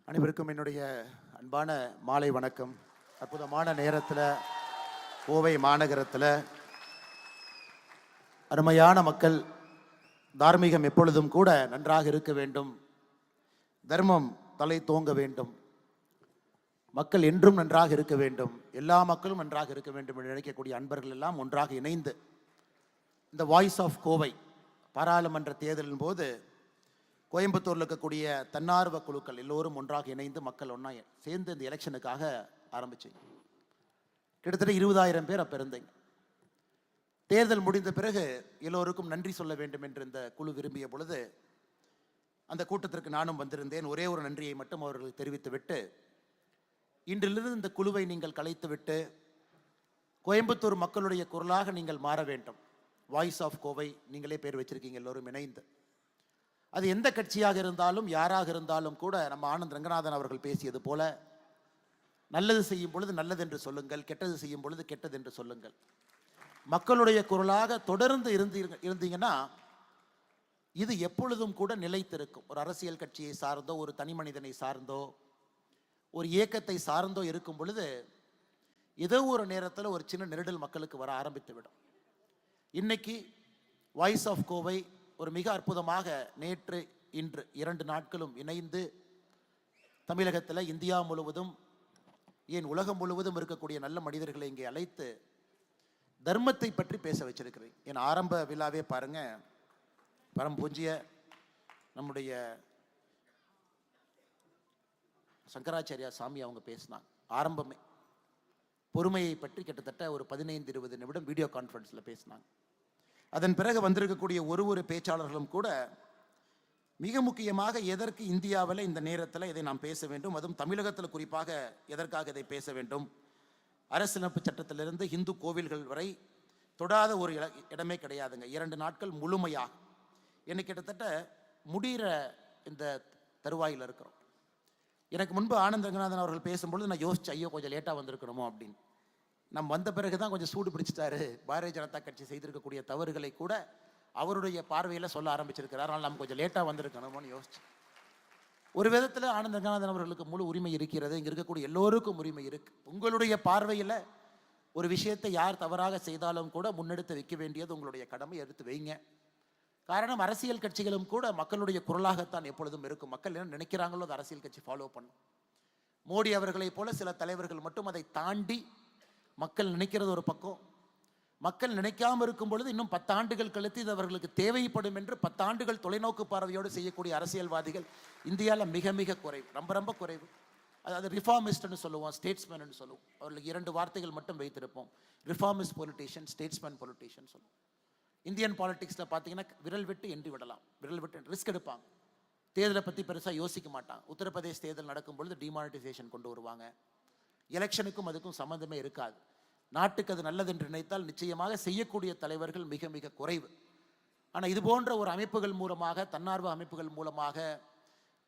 அனைவருக்கும் என்னுடைய அன்பான மாலை வணக்கம். அற்புதமான நேரத்தில் கோவை மாநகரத்தில் அருமையான மக்கள், தார்மீகம் எப்பொழுதும் கூட நன்றாக இருக்க வேண்டும், தர்மம் தலை தோங்க வேண்டும், மக்கள் என்றும் நன்றாக இருக்க வேண்டும், எல்லா மக்களும் நன்றாக இருக்க வேண்டும் என்று நினைக்கக்கூடிய அன்பர்கள் எல்லாம் ஒன்றாக இணைந்து இந்த வாய்ஸ் ஆஃப் கோவை பாராளுமன்ற தேர்தலின் போது கோயம்புத்தூரில் இருக்கக்கூடிய தன்னார்வ குழுக்கள் எல்லோரும் ஒன்றாக இணைந்து மக்கள் ஒன்றா சேர்ந்து இந்த எலெக்ஷனுக்காக ஆரம்பிச்சிங்க. கிட்டத்தட்ட 20,000 பேர் அப்போ இருந்தீங்க. தேர்தல் முடிந்த பிறகு எல்லோருக்கும் நன்றி சொல்ல வேண்டும் என்று இந்த குழு விரும்பிய பொழுது அந்த கூட்டத்திற்கு நானும் வந்திருந்தேன். ஒரே ஒரு நன்றியை மட்டும் அவர்களுக்கு தெரிவித்துவிட்டு, இன்றிலிருந்து இந்த குழுவை நீங்கள் கலைத்துவிட்டு கோயம்புத்தூர் மக்களுடைய குரலாக நீங்கள் மாற வேண்டும். வாய்ஸ் ஆஃப் கோவை நீங்களே பேர் வச்சிருக்கீங்க எல்லோரும் இணைந்து. அது எந்த கட்சியாக இருந்தாலும் யாராக இருந்தாலும் கூட நம்ம ஆனந்த் ரங்கநாதன் அவர்கள் பேசியது போல, நல்லது செய்யும் பொழுது நல்லது என்று சொல்லுங்கள், கெட்டது செய்யும் பொழுது கெட்டது என்று சொல்லுங்கள். மக்களுடைய குரலாக தொடர்ந்து இருந்தீங்கன்னா இது எப்பொழுதும் கூட நிலைத்திருக்கும். ஒரு அரசியல் கட்சியை சார்ந்தோ, ஒரு தனி மனிதனை சார்ந்தோ, ஒரு இயக்கத்தை சார்ந்தோ இருக்கும் பொழுது ஏதோ ஒரு நேரத்தில் ஒரு சின்ன நெருடல் மக்களுக்கு வர ஆரம்பித்து விடும். இன்னைக்கு வாய்ஸ் ஆஃப் கோவை ஒரு மிக அற்புதமாக நேற்று இன்று 2 நாட்களும் இணைந்து தமிழகத்தில், இந்தியா முழுவதும், ஏன் உலகம் முழுவதும் இருக்கக்கூடிய நல்ல மனிதர்களை இங்கே அழைத்து தர்மத்தை பற்றி பேச வச்சிருக்கிறேன். என் ஆரம்ப விழாவே பாருங்க, பரம் பூஜ்ய நம்முடைய சங்கராச்சாரியா சாமி அவங்க பேசினாங்க. ஆரம்பமே பொறுமையை பற்றி கிட்டத்தட்ட ஒரு 15-20 நிமிடம் வீடியோ கான்ஃபரன்ஸில் பேசினாங்க. அதன் பிறகு வந்திருக்கக்கூடிய ஒரு பேச்சாளர்களும் கூட மிக முக்கியமாக எதற்கு இந்தியாவில் இந்த நேரத்தில் இதை நாம் பேச வேண்டும், அதுவும் தமிழகத்தில் குறிப்பாக எதற்காக இதை பேச வேண்டும், அரசியலமைப்பு சட்டத்திலிருந்து இந்து கோவில்கள் வரை தொடாத ஒரு இடமே கிடையாதுங்க. 2 நாட்கள் முழுமையாக எனக்கு கிட்டத்தட்ட முடிகிற இந்த தருவாயில் இருக்கிறோம். எனக்கு முன்பு ஆனந்த் ரங்கநாதன் அவர்கள் பேசும்பொழுது நான் யோசிச்சு, ஐயோ கொஞ்சம் லேட்டாக வந்திருக்கணுமோ அப்படின்னு. நம்ம வந்த பிறகு தான் கொஞ்சம் சூடு பிடிச்சிட்டாரு. பாரதிய ஜனதா கட்சி செய்திருக்கக்கூடிய தவறுகளை கூட அவருடைய பார்வையில் சொல்ல ஆரம்பிச்சிருக்கிறார். ஆனால் நம்ம கொஞ்சம் லேட்டாக வந்திருக்கணுமோன்னு யோசிச்சு. ஒரு விதத்தில் ஆனந்த் ரங்கநாதன் அவர்களுக்கு முழு உரிமை இருக்கிறது, இங்கே இருக்கக்கூடிய எல்லோருக்கும் உரிமை இருக்கு. உங்களுடைய பார்வையில் ஒரு விஷயத்தை யார் தவறாக செய்தாலும் கூட முன்னெடுத்து வைக்க வேண்டியது உங்களுடைய கடமை, எடுத்து வைங்க. காரணம், அரசியல் கட்சிகளும் கூட மக்களுடைய குரலாகத்தான் எப்பொழுதும் இருக்கும். மக்கள் என்ன நினைக்கிறாங்களோ அது அரசியல் கட்சி ஃபாலோ பண்ணும். மோடி அவர்களை போல சில தலைவர்கள் மட்டும் அதை தாண்டி மக்கள் நினைக்கிறது ஒரு பக்கம், மக்கள் நினைக்காம இருக்கும் பொழுது இன்னும் 10 ஆண்டுகள் கழித்து இது அவர்களுக்கு தேவைப்படும் என்று 10 ஆண்டுகள் தொலைநோக்கு பார்வையோடு செய்யக்கூடிய அரசியல்வாதிகள் இந்தியாவில் மிக மிக குறைவு, ரொம்ப ரொம்ப குறைவு. அதாவது ரிஃபார்மிஸ்ட்னு சொல்லுவோம், ஸ்டேட்ஸ்மேன் சொல்லுவோம். அவர்களுக்கு 2 வார்த்தைகள் மட்டும் வைத்திருப்போம். ரிஃபார்மிஸ்ட் பொலிட்டீஷியன், ஸ்டேட்ஸ்மேன் பொலிட்டீஷியன் சொல்லுவோம். இந்தியன் பாலிடிக்ஸில் பார்த்தீங்கன்னா விரல் விட்டு எண்ணி விடலாம், விரல் விட்டு ரிஸ்க் எடுப்பாங்க, தேர்தலை பற்றி பெருசாக யோசிக்க மாட்டாங்க. உத்தரப்பிரதேச தேர்தல் நடக்கும் பொழுது டிமானிட்டைசேஷன் கொண்டு வருவாங்க. எலெக்ஷனுக்கும் அதுக்கும் சம்மந்தமே இருக்காது. நாட்டுக்கு அது நல்லது என்று நினைத்தால் நிச்சயமாக செய்யக்கூடிய தலைவர்கள் மிக மிக குறைவு. ஆனால் இது போன்ற ஒரு அமைப்புகள் மூலமாக, தன்னார்வ அமைப்புகள் மூலமாக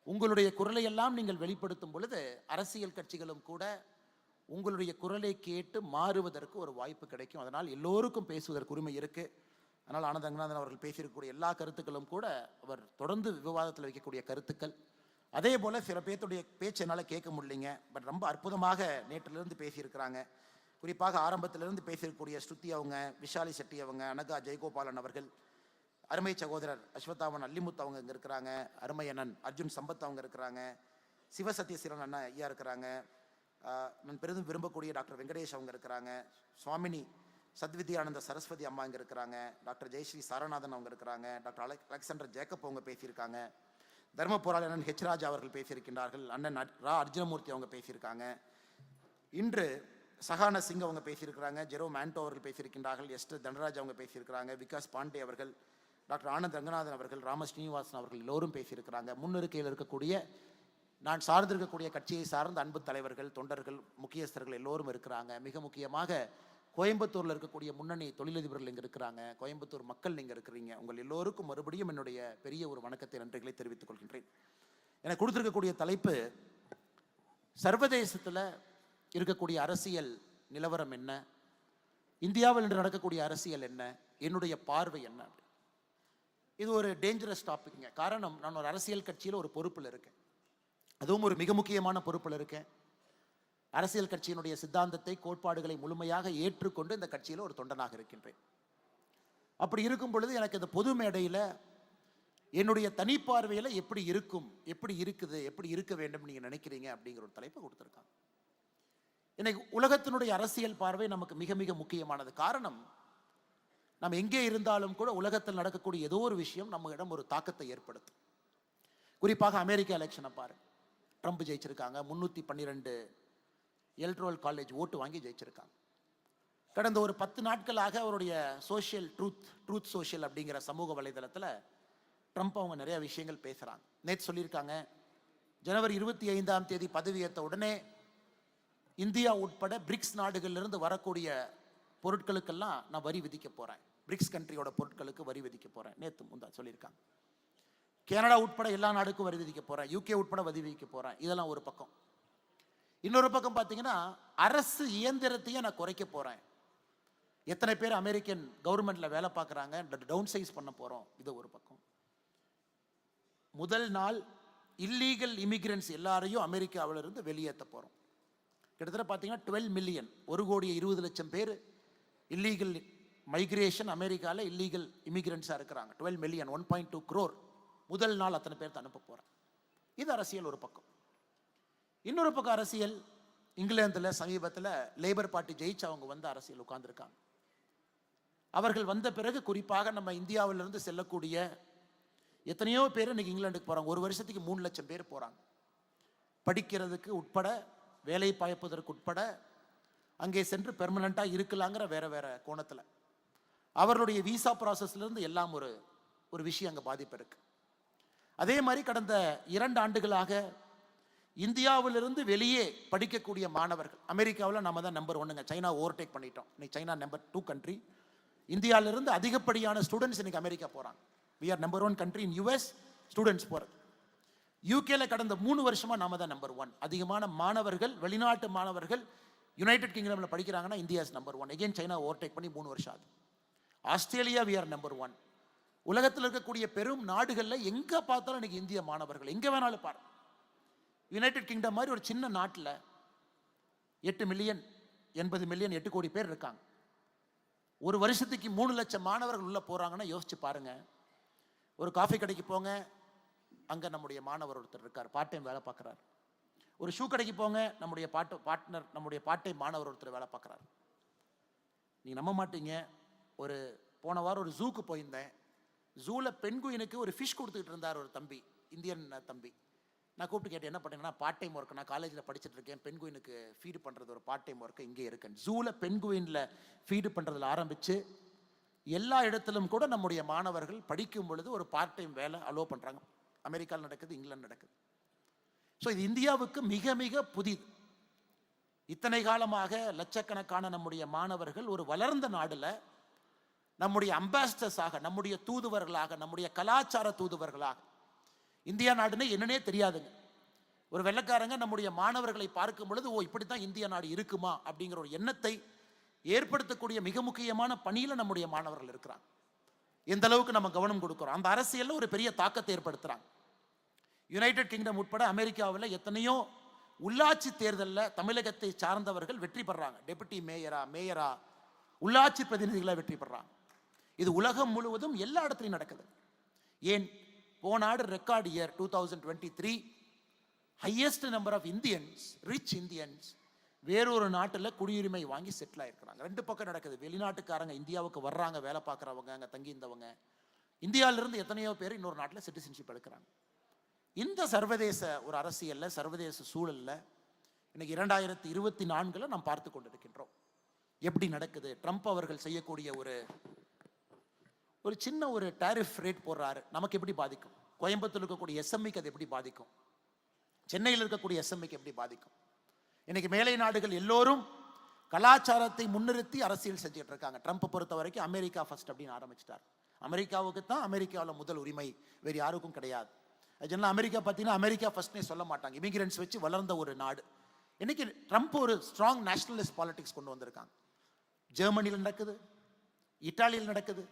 உங்களுடைய குரலை எல்லாம் நீங்கள் வெளிப்படுத்தும் பொழுது அரசியல் கட்சிகளும் கூட உங்களுடைய குரலை கேட்டு மாறுவதற்கு ஒரு வாய்ப்பு கிடைக்கும். அதனால் எல்லோருக்கும் பேசுவதற்கு உரிமை இருக்கு. அதனால் ஆனந்த் ரங்கநாதன் அவர்கள் பேசியிருக்கக்கூடிய எல்லா கருத்துக்களும் கூட அவர் தொடர்ந்து விவாதத்தில் வைக்கக்கூடிய கருத்துக்கள். அதே போல் சில பேர்த்துடைய பேச்சு என்னால் கேட்க முடியலைங்க, பட் ரொம்ப அற்புதமாக நேற்றிலிருந்து பேசியிருக்கிறாங்க. குறிப்பாக ஆரம்பத்திலிருந்து பேசியிருக்கக்கூடிய ஸ்ருதி அவங்க, விஷாலி செட்டி அவங்க, அனகா ஜெயகோபாலன் அவர்கள், அருமை சகோதரர் அஸ்வத்தாவன் அல்லிமுத்து அவங்க இங்கே இருக்கிறாங்க, அருமை அண்ணன் அர்ஜுன் சம்பத் அவங்க இருக்கிறாங்க, சிவசத்யசீலன் அண்ணன் ஐயா இருக்கிறாங்க, நான் பெரிதும் விரும்பக்கூடிய டாக்டர் வெங்கடேஷ் அவங்க இருக்கிறாங்க, சுவாமினி சத்வித்யானந்த சரஸ்வதி அம்மா இங்கே இருக்கிறாங்க, டாக்டர் ஜெயஸ்ரீ சாரநாதன் அவங்க இருக்கிறாங்க, டாக்டர் அலெக்சாண்டர் ஜேக்கப் அவங்க பேசியிருக்காங்க, தர்ம போராளி அண்ணன் ஹெச் ராஜா அவர்கள் பேசியிருக்கின்றார்கள், அண்ணன் ரா அர்ஜுனமூர்த்தி அவங்க பேசியிருக்காங்க, இன்று சஹானா சிங் அவங்க பேசியிருக்கிறாங்க, ஜெரோ மேண்டோ அவர்கள் பேசியிருக்கின்றார்கள், எஸ்டர் தனராஜ் அவங்க பேசியிருக்கிறாங்க, விகாஸ் பாண்டே அவர்கள், டாக்டர் ஆனந்த் ரங்கநாதன் அவர்கள், ராம ஸ்ரீனிவாசன் அவர்கள் எல்லோரும் பேசியிருக்கிறாங்க. முன்னிருக்கையில் இருக்கக்கூடிய நான் சார்ந்திருக்கக்கூடிய கட்சியை சார்ந்த அன்பு தலைவர்கள், தொண்டர்கள், முக்கியஸ்தர்கள் எல்லோரும் இருக்கிறாங்க. மிக முக்கியமாக கோயம்புத்தூரில் இருக்கக்கூடிய முன்னணி தொழிலதிபர்கள் இங்கே இருக்கிறாங்க, கோயம்புத்தூர் மக்கள் நீங்கள் இருக்கிறீங்க. உங்கள் எல்லோருக்கும் மறுபடியும் என்னுடைய பெரிய ஒரு வணக்கத்தை, நன்றிகளை தெரிவித்துக் கொள்கின்றேன். எனக்கு கொடுத்துருக்கக்கூடிய தலைப்பு, சர்வதேசத்தில் இருக்கக்கூடிய அரசியல் நிலவரம் என்ன, இந்தியாவில் இன்று நடக்கக்கூடிய அரசியல் என்ன, என்னுடைய பார்வை என்ன. இது ஒரு டேஞ்சரஸ் டாபிக்ங்க. காரணம், நான் ஒரு அரசியல் கட்சியில் ஒரு பொறுப்பில் இருக்கேன். அதுவும் ஒரு மிக முக்கியமான பொறுப்பில் இருக்கேன். அரசியல் கட்சியினுடைய சித்தாந்தத்தை, கோட்பாடுகளை முழுமையாக ஏற்றுக்கொண்டு இந்த கட்சியில் ஒரு தொண்டனாக இருக்கின்றேன். அப்படி இருக்கும் பொழுது எனக்கு இந்த பொது மேடையில் என்னுடைய தனிப்பார்வையில் எப்படி இருக்கும், எப்படி இருக்குது, எப்படி இருக்க வேண்டும் நீங்கள் நினைக்கிறீங்க அப்படிங்கிற ஒரு தலைப்பை கொடுத்துருக்காங்க. இன்னைக்கு உலகத்தினுடைய அரசியல் பார்வை நமக்கு மிக மிக முக்கியமானது. காரணம், நம்ம எங்கே இருந்தாலும் கூட உலகத்தில் நடக்கக்கூடிய ஏதோ ஒரு விஷயம் நம்மிடம் ஒரு தாக்கத்தை ஏற்படுத்தும். குறிப்பாக அமெரிக்கா எலெக்ஷனை பாருங்க. ட்ரம்ப் ஜெயிச்சிருக்காங்க. 312 எலக்ட்ரல் காலேஜ் ஓட்டு வாங்கி ஜெயிச்சிருக்காங்க. கடந்த ஒரு 10 நாட்களாக அவருடைய ட்ரூத் சோஷியல் அப்படிங்கிற சமூக வலைதளத்தில் ட்ரம்ப் அவங்க நிறைய விஷயங்கள் பேசுகிறாங்க. நேற்று சொல்லியிருக்காங்க, ஜனவரி 25ஆம் தேதி பதவியேற்ற உடனே இந்தியா உட்பட பிரிக்ஸ் நாடுகளிலிருந்து வரக்கூடிய பொருட்களுக்கெல்லாம் நான் வரி விதிக்க போகிறேன், பிரிக்ஸ் கண்ட்ரியோட பொருட்களுக்கு வரி விதிக்க போகிறேன் நேற்று முந்தா சொல்லியிருக்காங்க. கனடா உட்பட எல்லா நாடுக்கும் வரி விதிக்க போகிறேன், யூகே உட்பட வரி விதிக்க போகிறேன். இதெல்லாம் ஒரு பக்கம். இன்னொரு பக்கம் பார்த்தீங்கன்னா, அரசு இயந்திரத்தையும் நான் குறைக்க போகிறேன். எத்தனை பேர் அமெரிக்கன் கவர்மெண்ட்ல வேலை பார்க்குறாங்க, டவுன் சைஸ் பண்ண போகிறோம். இது ஒரு பக்கம். முதல் நாள் இல்லீகல் இமிகிரன்ஸ் எல்லாரையும் அமெரிக்காவிலிருந்து வெளியேற்ற போகிறோம். கிட்டத்தட்ட பார்த்தீங்கன்னா 12 மில்லியன், 1,20,00,000 பேர் இல்லீகல் மைக்ரேஷன் அமெரிக்காவில் இல்லீகல் இமிகிரன்ஸாக இருக்கிறாங்க. 12 மில்லியன், 1.2 crore முதல் நாள் அத்தனை பேர் அனுப்ப போகிறேன். இது அரசியல் ஒரு பக்கம். இன்னொரு பக்கம் அரசியல், இங்கிலாந்தில் சமீபத்தில் லேபர் பார்ட்டி ஜெயிச்சு அவங்க வந்து அரசியல் உட்கார்ந்துருக்காங்க. அவர்கள் வந்த பிறகு குறிப்பாக நம்ம இந்தியாவிலிருந்து செல்லக்கூடிய எத்தனையோ பேர் இன்னைக்கு இங்கிலாந்துக்கு போகிறாங்க. ஒரு வருஷத்துக்கு 3 லட்சம் பேர் போகிறாங்க. படிக்கிறதுக்கு உட்பட, வேலை பாய்ப்பதற்கு உட்பட, அங்கே சென்று பெர்மனண்ட்டாக இருக்கலாங்கிற வேற வேற கோணத்தில் அவர்களுடைய விசா ப்ராசஸ்லேருந்து எல்லாம் ஒரு விஷயம் அங்கே பாதிப்பு இருக்கு. அதே மாதிரி கடந்த 2 ஆண்டுகளாக இந்தியாவிலிருந்து வெளியே படிக்கக்கூடிய மாணவர்கள், அமெரிக்காவில் நம்ம தான் நம்பர் 1ங்க, சைனா ஓவர்டேக் பண்ணிட்டோம். இன்னைக்கு சைனா நம்பர் 2 கண்ட்ரி. இந்தியாவிலிருந்து அதிகப்படியான ஸ்டூடெண்ட்ஸ் இன்னைக்கு அமெரிக்கா போகிறாங்க. we are number 1 country in US students போகிறது. யூகேல கடந்த 3 வருஷமா நாம தான் நம்பர் 1. அதிகமான மாணவர்கள், வெளிநாட்டு மாணவர்கள் யுனைடெட் கிங்டம்ல படிக்கிறாங்கன்னா India is number 1. Again China overtake பண்ணி 3 வருஷம் ஆகுது. Australia we are number 1. உலகத்தில் இருக்கக்கூடிய பெரும் நாடுகளில் எங்க பார்த்தாலும் இன்னைக்கு இந்திய மாணவர்கள் எங்க வேணாலும் பாரு. யுனைடெட் கிங்டம் மாதிரி ஒரு சின்ன நாட்டில் 8 மில்லியன் 80 மில்லியன் 8 கோடி பேர் இருக்காங்க. ஒரு வருஷத்துக்கு 3 லட்சம் மாணவர்கள் உள்ள போறாங்கன்னா யோசிச்சு பாருங்க. ஒரு காஃபி கடைக்கு போங்க, அங்க நம்முடைய மாணவர் ஒருத்தர் இருக்கார், பார்ட் டைம் வேலை பார்க்குறாரு. ஒரு ஷூ கடைக்கு போங்க, நம்முடைய பார்ட் டைம் மாணவர் ஒருத்தர் வேலை பார்க்குறாரு. நீங்க நம்ப மாட்டீங்க, ஒரு போன வாரம் ஒரு ஜூக்கு போயிருந்தேன். ஜூவில் பெண்குயினுக்கு ஒரு ஃபிஷ் கொடுத்துக்கிட்டு இருந்தார் ஒரு தம்பி, இந்தியன் தம்பி. நான் கூப்பிட்டு கேட்டேன், என்ன பண்ணீங்கன்னா, பார்ட் டைம் ஒர்க், நான் காலேஜில் படிச்சுட்டு இருக்கேன், பெண்குயினுக்கு ஃபீடு பண்ணுறது ஒரு பார்ட் டைம் ஒர்க்கு இங்கே இருக்கேன். ஜூவில் பெண்குயினில் ஃபீடு பண்ணுறதுல ஆரம்பித்து எல்லா இடத்திலும் கூட நம்முடைய மாணவர்கள் படிக்கும் பொழுது ஒரு பார்ட் டைம் வேலை அலோவ் பண்ணுறாங்க. அமெரிக்காவில் நடக்குது, இங்கிலாந்து நடக்குது. ஸோ இது இந்தியாவுக்கு மிக மிக புதிது. இத்தனை காலமாக லட்சக்கணக்கான நம்முடைய மாணவர்கள் ஒரு வளர்ந்த நாடுல நம்முடைய அம்பாசிடர்ஸாக, நம்முடைய தூதுவர்களாக, நம்முடைய கலாச்சார தூதுவர்களாக, இந்தியா நாடுன்னு என்னன்னே தெரியாதுங்க. ஒரு வெள்ளைக்காரங்க நம்முடைய மாணவர்களை பார்க்கும் பொழுது, ஓ இப்படித்தான் இந்திய நாடு இருக்குமா அப்படிங்கிற ஒரு எண்ணத்தை ஏற்படுத்தக்கூடிய மிக முக்கியமான பணியில நம்முடைய மாணவர்கள் இருக்கிறாங்க. எந்த அளவுக்கு நம்ம கவனம் கொடுக்கிறோம், அந்த அரசியல்ல ஒரு பெரிய தாக்கத்தை ஏற்படுத்துறாங்க. யுனைடெட் கிங்டம் உட்பட அமெரிக்காவில் எத்தனையோ உள்ளாட்சி தேர்தலில் தமிழகத்தை சார்ந்தவர்கள் வெற்றி பெறாங்க. டெபுட்டி மேயரா உள்ளாட்சி பிரதிநிதிகளை வெற்றி பெறாங்க. இது உலகம் முழுவதும் எல்லா இடத்துலையும் நடக்குது. ஏன், போன ஆண்டு record year 2023 highest number of Indians, rich Indians வேறொரு நாட்டில் குடியுரிமை வாங்கி செட்டில் ஆயிருக்கிறாங்க. 2 பக்கம் நடக்குது. வெளிநாட்டுக்காரங்க இந்தியாவுக்கு வர்றாங்க, வேலை பார்க்குறவங்க, அங்கே தங்கி இருந்தவங்க. இந்தியாவிலிருந்து எத்தனையோ பேர் இன்னொரு நாட்டில் சிட்டிசன்ஷிப் எடுக்கிறாங்க. இந்த சர்வதேச ஒரு அரசியல்ல, சர்வதேச சூழல்ல இன்னைக்கு 2024 நாம் பார்த்து கொண்டிருக்கின்றோம். எப்படி நடக்குது? ட்ரம்ப் அவர்கள் செய்யக்கூடிய ஒரு சின்ன ஒரு டாரிஃப் ரேட் போடுறாரு, நமக்கு எப்படி பாதிக்கும்? கோயம்புத்தூர் இருக்கக்கூடிய எஸ்எம்இக்கு அது எப்படி பாதிக்கும்? சென்னையில் இருக்கக்கூடிய எஸ்எம்இக்கு எப்படி பாதிக்கும்? இன்னைக்கு மேலை நாடுகள் எல்லோரும் கலாச்சாரத்தை முன்னிறுத்தி அரசியல் செஞ்சுட்டு இருக்காங்க. ட்ரம்ப் பொறுத்த வரைக்கும் அமெரிக்கா ஃபர்ஸ்ட் அப்படின்னு ஆரம்பிச்சிட்டார். அமெரிக்காவுக்கு தான் அமெரிக்காவில் முதல் உரிமை, வேறு யாருக்கும் கிடையாது. அதனால அமெரிக்கா பார்த்தீங்கன்னா அமெரிக்கா ஃபர்ஸ்ட்னே சொல்ல மாட்டாங்க. இமிகிரன்ஸ் வச்சு வளர்ந்த ஒரு நாடு. இன்னைக்கு ட்ரம்ப் ஒரு ஸ்ட்ராங் நேஷனலிஸ்ட் பாலிடிக்ஸ் கொண்டு வந்திருக்காங்க. ஜெர்மனியில் நடக்குது, இத்தாலியில் நடக்குது.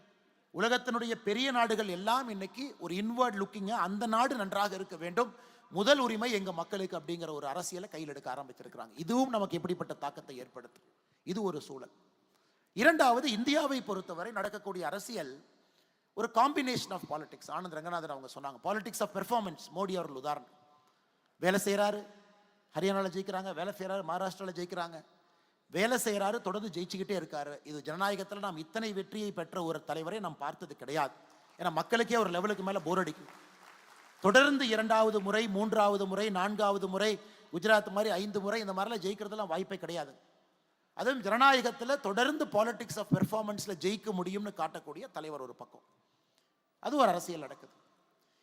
உலகத்தினுடைய பெரிய நாடுகள் எல்லாம் இன்னைக்கு ஒரு இன்வர்ட் லுக்கிங்க, அந்த நாடு நன்றாக இருக்க வேண்டும், முதல் உரிமை எங்க மக்களுக்கு அப்படிங்கிற ஒரு அரசியலை கையில் எடுக்க ஆரம்பிச்சிருக்கிறாங்க. இதுவும் நமக்கு எப்படிப்பட்ட தாக்கத்தை ஏற்படுத்தும்? இது ஒரு சூழல். இரண்டாவது, இந்தியாவை பொறுத்தவரை நடக்கக்கூடிய அரசியல் ஒரு combination of politics. Anand Ranganathan அவங்க சொன்னாங்க, பாலிடிக்ஸ் ஆஃப் பெர்ஃபார்மன்ஸ். மோடி அவர்கள் உதாரணம். வேலை செய்யறாரு, ஹரியானாவில் ஜெயிக்கிறாங்க, வேலை செய்யறாரு, மகாராஷ்டிராவில் ஜெயிக்கிறாங்க, வேலை செய்யறாரு, தொடர்ந்து ஜெயிச்சுக்கிட்டே இருக்காரு. இது ஜனநாயகத்தில் நாம் இத்தனை வெற்றியை பெற்ற ஒரு தலைவரை நாம் பார்த்தது கிடையாது. ஏன்னா மக்களுக்கே ஒரு லெவலுக்கு மேல போர் அடிக்கும். தொடர்ந்து 2வது முறை, 3வது முறை, 4வது முறை, குஜராத் மாதிரி 5 முறை இந்த மாதிரிலாம் ஜெயிக்கிறதுலாம் வாய்ப்பே கிடையாது. அதுவும் ஜனநாயகத்தில் தொடர்ந்து பாலிடிக்ஸ் ஆஃப் பெர்ஃபார்மன்ஸ்ல ஜெயிக்க முடியும்னு காட்டக்கூடிய தலைவர் ஒரு பக்கம், அது ஒரு அரசியல் நடக்குது.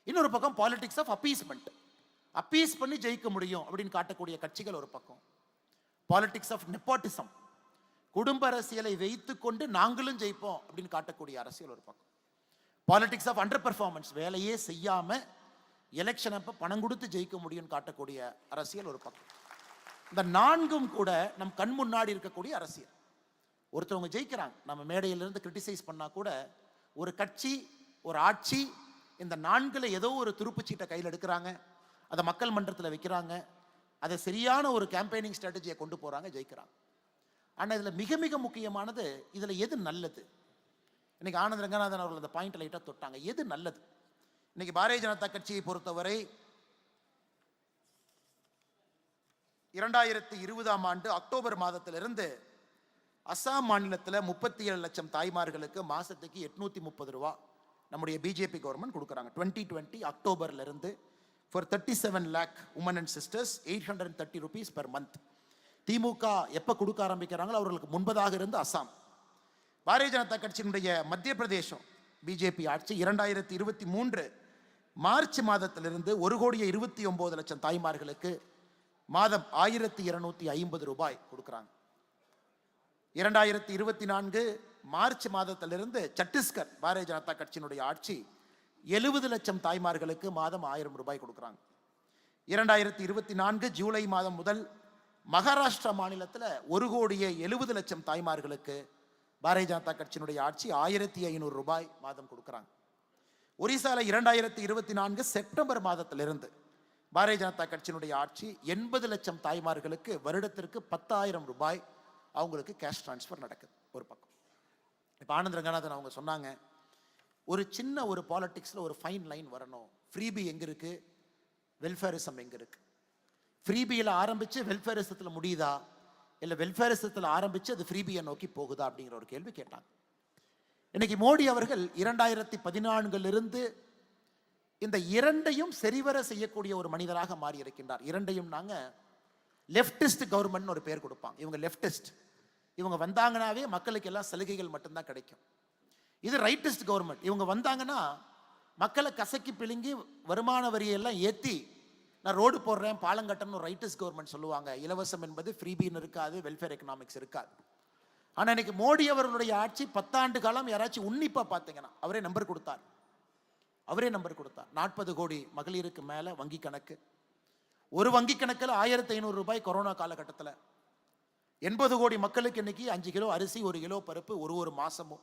இன்னொரு பக்கம் பாலிடிக்ஸ் ஆஃப் அப்பீஸ்மெண்ட், அப்பீஸ் பண்ணி ஜெயிக்க முடியும் அப்படின்னு காட்டக்கூடிய கட்சிகள் ஒரு பக்கம். பாலிடிக்ஸ் ஆஃப் நெப்போட்டிசம், குடும்ப அரசியலை வைத்துக்கொண்டு நாங்களும் ஜெயிப்போம் அப்படின்னு காட்டக்கூடிய அரசியல் ஒரு பக்கம். பாலிடிக்ஸ் ஆஃப் அண்டர் பெர்ஃபார்மன்ஸ், வேலையே செய்யாம எலெக்ஷன் அப்ப பணம் கொடுத்து ஜெயிக்க முடியும் காட்டக்கூடிய அரசியல் ஒரு பக்கம். இந்த 4ம் கூட நம் கண் முன்னாடி இருக்கக்கூடிய அரசியல். ஒருத்தவங்க ஜெயிக்கிறாங்க, நம்ம மேடையிலிருந்து கிரிட்டிசைஸ் பண்ணா கூட ஒரு கட்சி, ஒரு ஆட்சி, இந்த 4ல் ஏதோ ஒரு துருப்புச்சீட்டை கையில் எடுக்கிறாங்க, அதை மக்கள் மன்றத்தில் வைக்கிறாங்க, அதை சரியான ஒரு கேம்பெயினிங் ஸ்ட்ராட்டஜியை கொண்டு போறாங்க, ஜெயிக்கிறாங்க. ஆனால் இதில் மிக மிக முக்கியமானது, இதில் எது நல்லது? இன்னைக்கு ஆனந்த் ரங்கநாதன் அவர்கள் அந்த பாயிண்ட் லைட்டாக தொட்டாங்க. எது நல்லது? இன்னைக்கு பாரதிய ஜனதா கட்சியை பொறுத்தவரை 2020ஆம் ஆண்டு அக்டோபர் மாதத்திலிருந்து அசாம் மாநிலத்தில் 37 லட்சம் தாய்மார்களுக்கு மாசத்துக்கு 830 ரூபா நம்முடைய பிஜேபி கவர்மெண்ட் கொடுக்குறாங்க. 2020 அக்டோபர்ல இருந்து for 37 lakh women and sisters 830 rupees per month. திமுக எப்ப கொடுக்க ஆரம்பிக்கிறாங்களோ அவர்களுக்கு முன்பதாக இருந்து அசாம். பாரதிய ஜனதா கட்சியினுடைய மத்திய பிரதேசம் பிஜேபி ஆட்சி 2023 மார்ச் மாதத்திலிருந்து 1,29 லட்சம் தாய்மார்களுக்கு மாதம் 1,250 ரூபாய் கொடுக்குறாங்க. 2024 மார்ச் மாதத்திலிருந்து சத்தீஸ்கர் பாரதிய ஜனதா கட்சியினுடைய ஆட்சி 70 லட்சம் தாய்மார்களுக்கு மாதம் 1000 ரூபாய் கொடுக்குறாங்க. 2024 ஜூலை மாதம் முதல் மகாராஷ்டிரா மாநிலத்தில் 1,70 லட்சம் தாய்மார்களுக்கு பாரதிய ஜனதா கட்சியினுடைய ஆட்சி 1,500 ரூபாய் மாதம் கொடுக்குறாங்க. ஒரிசால 2024 செப்டம்பர் மாதத்திலிருந்து பாரதிய ஜனதா கட்சியினுடைய ஆட்சி 80 லட்சம் தாய்மார்களுக்கு வருடத்திற்கு 10,000 ரூபாய் அவங்களுக்கு கேஷ் டிரான்ஸ்ஃபர் நடக்குது ஒரு பக்கம். இப்போ ஆனந்த் ரங்கநாதன் அவங்க சொன்னாங்க, ஒரு சின்ன ஒரு பாலிடிக்ஸ்ல ஒரு ஃபைன் லைன் வரணும். ஃப்ரீபி எங்க இருக்கு, வெல்ஃபேரிசம் எங்க இருக்கு? ஃப்ரீபியில் ஆரம்பிச்சு வெல்ஃபேரிசத்தில் முடியுதா, இல்லை வெல்ஃபேரிசத்தில் ஆரம்பிச்சு அது ஃப்ரீபியை நோக்கி போகுதா அப்படிங்கிற ஒரு கேள்வி கேட்டாங்க. இன்னைக்கு மோடி அவர்கள் 2014 இந்த இரண்டையும் சரிவர செய்யக்கூடிய ஒரு மனிதராக மாறி இருக்கின்றார். இரண்டையும் நாங்க லெப்டிஸ்ட் கவர்மெண்ட் ஒரு பேர் கொடுப்பாங்க. இவங்க லெப்டிஸ்ட், இவங்க வந்தாங்கன்னாவே மக்களுக்கு எல்லாம் சலுகைகள் மட்டும்தான் கிடைக்கும். இது ரைட்டிஸ்ட் கவர்மெண்ட், இவங்க வந்தாங்கன்னா மக்களை கசக்கி பிழுங்கி வருமான வரியெல்லாம் ஏற்றி நான் ரோடு போடுறேன், பாலம் கட்டணும். ரைட்டிஸ்ட் கவர்மெண்ட் சொல்லுவாங்க. இலவசம் என்பது ஃப்ரீபின்னு இருக்காது, வெல்ஃபேர் எக்கனாமிக்ஸ் இருக்காது. ஆனால் இன்னைக்கு மோடி அவர்களுடைய ஆட்சி 10 ஆண்டு காலம் யாராச்சும் உன்னிப்பாக பார்த்தீங்கன்னா அவரே நம்பர் கொடுத்தார். 40 கோடி மகளிருக்கு மேலே வங்கி கணக்கு. ஒரு வங்கி கணக்கில் 1,500 ரூபாய் கொரோனா காலகட்டத்தில். 80 கோடி மக்களுக்கு இன்னைக்கு 5 கிலோ அரிசி, 1 கிலோ பருப்பு ஒரு மாசமும்.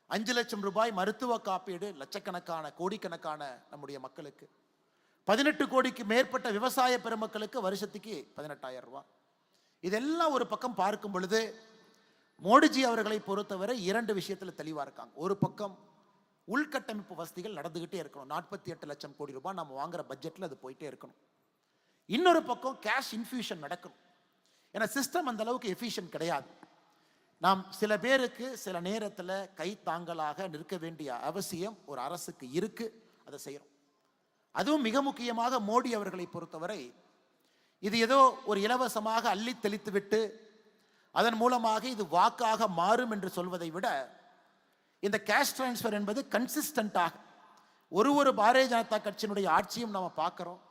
5 லட்சம் ரூபாய் மருத்துவ காப்பீடு லட்சக்கணக்கான கோடிக்கணக்கான நம்முடைய மக்களுக்கு. 18 கோடிக்கு மேற்பட்ட விவசாய பெருமக்களுக்கு வருஷத்துக்கு 18,000 ரூபாய். இதெல்லாம் ஒரு பக்கம் பார்க்கும் பொழுது மோடிஜி அவர்களை பொறுத்தவரை 2 விஷயத்தில் தெளிவாக இருக்காங்க. ஒரு பக்கம் உள்கட்டமைப்பு வசதிகள் நடந்துகிட்டே இருக்கணும். 48 லட்சம் கோடி ரூபாய் நம்ம வாங்குற பட்ஜெட்ல அது போயிட்டே இருக்கணும். இன்னொரு பக்கம் கேஷ் இன்ஃபியூஷன் நடக்கணும். ஏன்னா சிஸ்டம் அந்த அளவுக்கு எஃபிஷியன்ட் கிடையாது. நாம் சில பேருக்கு சில நேரத்தில் கை தாங்கலாக நிற்க வேண்டிய அவசியம் ஒரு அரசுக்கு இருக்கு, அதை செய்யறோம். அதுவும் மிக முக்கியமாக மோடி அவர்களை பொறுத்தவரை இது ஏதோ ஒரு இலவசமாக அள்ளி தெளித்து விட்டு அதன் மூலமாக இது வாக்காக மாறும் என்று சொல்வதை விட இந்த கேஷ் டிரான்ஸ்ஃபர் என்பது கன்சிஸ்டன்டாக ஒரு பாரதிய ஜனதா கட்சியினுடைய ஆட்சியும் நம்ம பார்க்கிறோம்.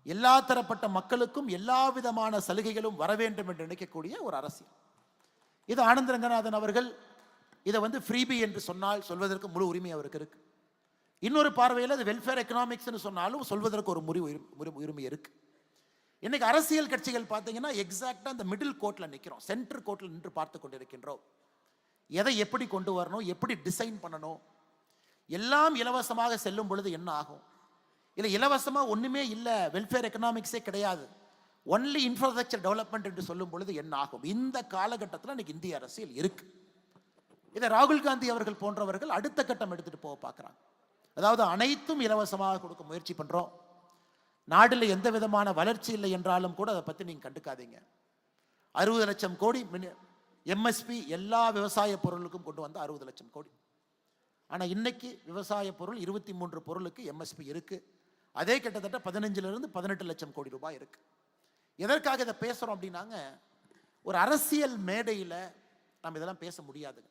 எல்லா தரப்பட்ட மக்களுக்கும் எல்லா விதமான சலுகைகளும் வர வேண்டும் என்று நினைக்கக்கூடிய ஒரு அரசியல். இது ஆனந்த் ரங்கநாதன் அவர்கள் இதை ஃப்ரீபி என்று சொன்னால் சொல்வதற்கு முழு உரிமை அவருக்கு இருக்கு. இன்னொரு பார்வையில் அது வெல்ஃபேர் எக்கனாமிக்ஸ் சொன்னாலும் சொல்வதற்கு ஒரு உரிமை இருக்கு. இன்னைக்கு அரசியல் கட்சிகள் பார்த்தீங்கன்னா எக்ஸாக்டா இந்த மிடில் கோர்ட்ல நிற்கிறோம், சென்டர் கோர்ட்ல நின்று பார்த்து கொண்டிருக்கின்றோம். எதை எப்படி கொண்டு வரணும், எப்படி டிசைன் பண்ணணும். எல்லாம் இலவசமாக செல்லும் பொழுது என்ன ஆகும்? இல்லை இலவசமா ஒண்ணுமே இல்லை, வெல்ஃபேர் எக்கனாமிக்ஸே கிடையாது, ஒன்லி இன்ஃப்ராஸ்ட்ரக்சர் டெவலப்மெண்ட் என்று சொல்லும் பொழுது என்ன ஆகும்? இந்த காலகட்டத்தில் இன்னைக்கு இந்திய அரசியல் இருக்கு. இதை ராகுல் காந்தி அவர்கள் போன்றவர்கள் அடுத்த கட்டம் எடுத்துட்டு போக பார்க்குறாங்க. அதாவது அனைத்தும் இலவசமாக கொடுக்க முயற்சி பண்றோம், நாட்டில் எந்த விதமான வளர்ச்சி இல்லை என்றாலும் கூட அதை பற்றி நீங்க கண்டுக்காதீங்க. 60 லட்சம் கோடி எம்எஸ்பி எல்லா விவசாய பொருளுக்கும் கொண்டு வந்த 60 லட்சம் கோடி. ஆனா இன்னைக்கு விவசாய பொருள் 23 பொருளுக்கு எம்எஸ்பி இருக்கு. அதே கிட்டத்தட்ட 15 to 18 லட்சம் கோடி ரூபாய் இருக்கு. எதற்காக இதை பேசுறோம் அப்படின்னாங்க, ஒரு அரசியல் மேடையில் நம்ம இதெல்லாம் பேச முடியாதுங்க.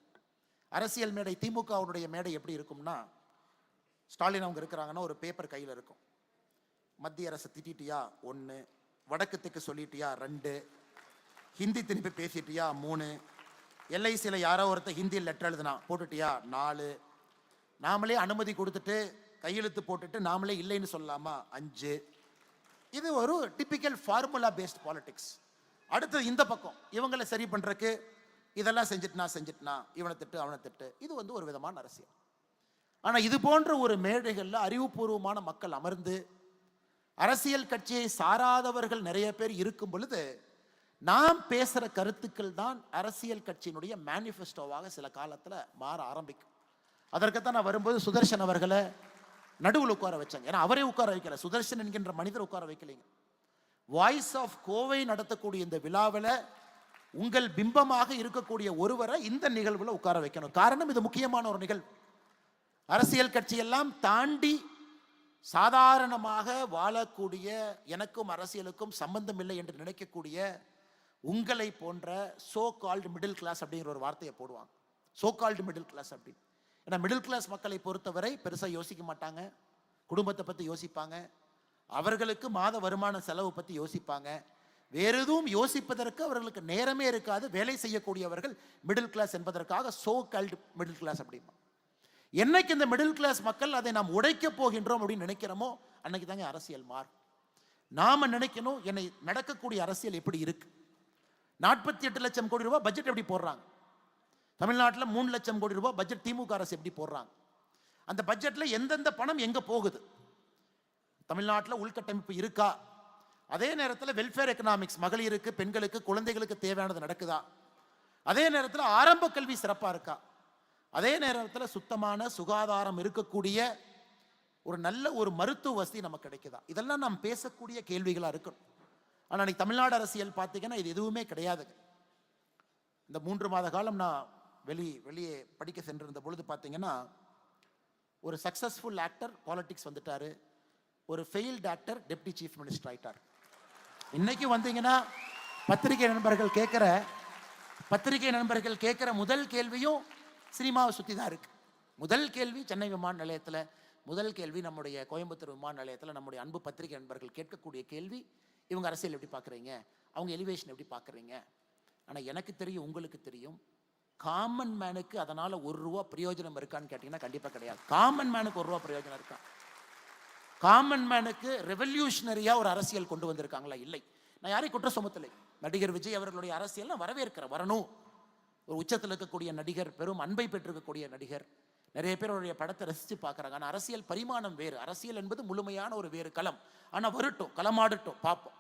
அரசியல் மேடை, திமுகவுடைய மேடை எப்படி இருக்கும்னா, ஸ்டாலின் அவங்க இருக்கிறாங்கன்னா ஒரு பேப்பர் கையில் இருக்கும். மத்திய அரசு திட்டிட்டியா 1, வடக்கு தெற்கு சொல்லிட்டியா 2, ஹிந்தி திருப்பி பேசிட்டியா 3, எல்ஐசியில் யாரோ ஒருத்தர் ஹிந்தியில் லெட்டர் எழுதுனா போட்டுட்டியா 4, நாமளே அனுமதி கொடுத்துட்டு கையெழுத்து போட்டுட்டு நாமளே இல்லைன்னு சொல்லலாமா 5. இது ஒரு டிபிக்கல் ஃபார்முலா பேஸ்ட் பாலிடிக்ஸ். அடுத்து இந்த பக்கம் இவங்களை சரி பண்றதுக்கு இதெல்லாம் செஞ்சிட்டுனா இவனை திட்டு அவனை திட்டு, இது ஒரு விதமான அரசியல். ஆனா இது போன்ற ஒரு மேடைகளில் அறிவுபூர்வமான மக்கள் அமர்ந்து, அரசியல் கட்சியை சாராதவர்கள் நிறைய பேர் இருக்கும் பொழுது நாம் பேசுற கருத்துக்கள் தான் அரசியல் கட்சியினுடைய மேனிஃபெஸ்டோவாக சில காலத்தில் மாற ஆரம்பிக்கும். அதற்குத்தான் நான் வரும்போது சுதர்ஷன் அவர்களை நடுவில் உட்கார வச்சாங்க. ஏன்னா அவரே உட்கார வைக்கல, சுதர்ஷன் என்கின்ற மனிதர் உட்கார வைக்கலைங்க. வாய்ஸ் ஆஃப் கோவை நடத்தக்கூடிய இந்த விழாவில் உங்கள் பிம்பமாக இருக்கக்கூடிய ஒருவரை இந்த நிகழ்வுல உட்கார வைக்கணும். காரணம், இது முக்கியமான ஒரு நிகழ்வு. அரசியல் கட்சியெல்லாம் தாண்டி சாதாரணமாக வாழக்கூடிய, எனக்கும் அரசியலுக்கும் சம்பந்தம் இல்லை என்று நினைக்கக்கூடிய உங்களை போன்ற சோ கால்டு மிடில் கிளாஸ் அப்படிங்கிற ஒரு வார்த்தையை போடுவாங்க. சோ கால்டு மிடில் கிளாஸ் அப்படின்னு. ஏன்னா மிடில் கிளாஸ் மக்களை பொறுத்தவரை பெருசாக யோசிக்க மாட்டாங்க, குடும்பத்தை பற்றி யோசிப்பாங்க, அவர்களுக்கு மாத வருமான செலவு பற்றி யோசிப்பாங்க, வேற எதுவும் யோசிப்பதற்கு அவர்களுக்கு நேரமே இருக்காது. வேலை செய்யக்கூடியவர்கள் மிடில் கிளாஸ் என்பதற்காக சோ கால்டு மிடில் கிளாஸ் அப்படிமா. என்னைக்கு இந்த மிடில் கிளாஸ் மக்கள் அதை நாம் உடைக்க போகின்றோம் அப்படின்னு நினைக்கிறோமோ அன்னைக்கு தாங்க அரசியல் மாறும். நாம நினைக்கணும், என்னை நடக்கக்கூடிய அரசியல் எப்படி இருக்கு. 48 லட்சம் கோடி ரூபாய் பட்ஜெட் எப்படி போடுறாங்க, தமிழ்நாட்டில் 3 லட்சம் கோடி ரூபாய் பட்ஜெட் திமுக அரசு எப்படி போடுறாங்க, அந்த பட்ஜெட்ல எந்தெந்த பணம் எங்க போகுது, தமிழ்நாட்டில் உள்கட்டமைப்பு இருக்கா, அதே நேரத்தில் வெல்ஃபேர் எக்கனாமிக்ஸ், மகளிருக்கு, பெண்களுக்கு, குழந்தைகளுக்கு தேவையானது நடக்குதா, அதே நேரத்தில் ஆரம்ப கல்வி சிறப்பாக இருக்கா, அதே நேரத்தில் சுத்தமான சுகாதாரம் இருக்கக்கூடிய ஒரு நல்ல ஒரு மருத்துவ வசதி நமக்கு கிடைக்குதா, இதெல்லாம் நாம் பேசக்கூடிய கேள்விகளாக இருக்கணும். ஆனால் இன்னைக்கு தமிழ்நாடு அரசியல் பார்த்தீங்கன்னா இது எதுவுமே கிடையாதுங்க. இந்த 3 மாத காலம் நான் வெளியே படிக்க சென்றிருந்த பொழுது பார்த்தீங்கன்னா, ஒரு சக்சஸ்ஃபுல் ஆக்டர் பாலிடிக்ஸ் வந்துட்டாரு, ஒரு failed actor deputy chief minister ஆயிட்டார். இன்னைக்கு வந்தீங்கன்னா பத்திரிகை நண்பர்கள் கேட்கிற முதல் கேள்வியும் சினிமாவை சுற்றி தான் இருக்கு. முதல் கேள்வி சென்னை விமான நிலையத்தில், முதல் கேள்வி நம்முடைய கோயம்புத்தூர் விமான நிலையத்தில் நம்முடைய அன்பு பத்திரிகை நண்பர்கள் கேட்கக்கூடிய கேள்வி, இவங்க அரசியல் எப்படி பார்க்குறீங்க, அவங்க எலிவேஷன் எப்படி பார்க்குறீங்க. ஆனால் எனக்கு தெரியும், உங்களுக்கு தெரியும், காமன் மேனுக்கு அதனால் ₹1 பிரயோஜனம் இருக்கான்னு கேட்டிங்கன்னா கண்டிப்பாக கிடையாது. காமன் மேனுக்கு ₹1 பிரயோஜனம் இருக்கா? காமன் மேனுக்கு ரெவல்யூஷனரியாக ஒரு அரசியல் கொண்டு வந்திருக்காங்களா? இல்லை. நான் யாரையும் குற்றம் சுமத்தலை. நடிகர் விஜய் அவர்களுடைய அரசியல் நான் வரவேற்கிறேன், வரணும். ஒரு உச்சத்தில் இருக்கக்கூடிய நடிகர், பெரும் அன்பை பெற்றிருக்கக்கூடிய நடிகர், நிறைய பேர் அவருடைய படத்தை ரசித்து பார்க்குறாங்க. ஆனால் அரசியல் பரிமாணம் வேறு, அரசியல் என்பது முழுமையான ஒரு வேறு களம். ஆனால் வரட்டும், களமாடட்டும், பார்ப்போம்.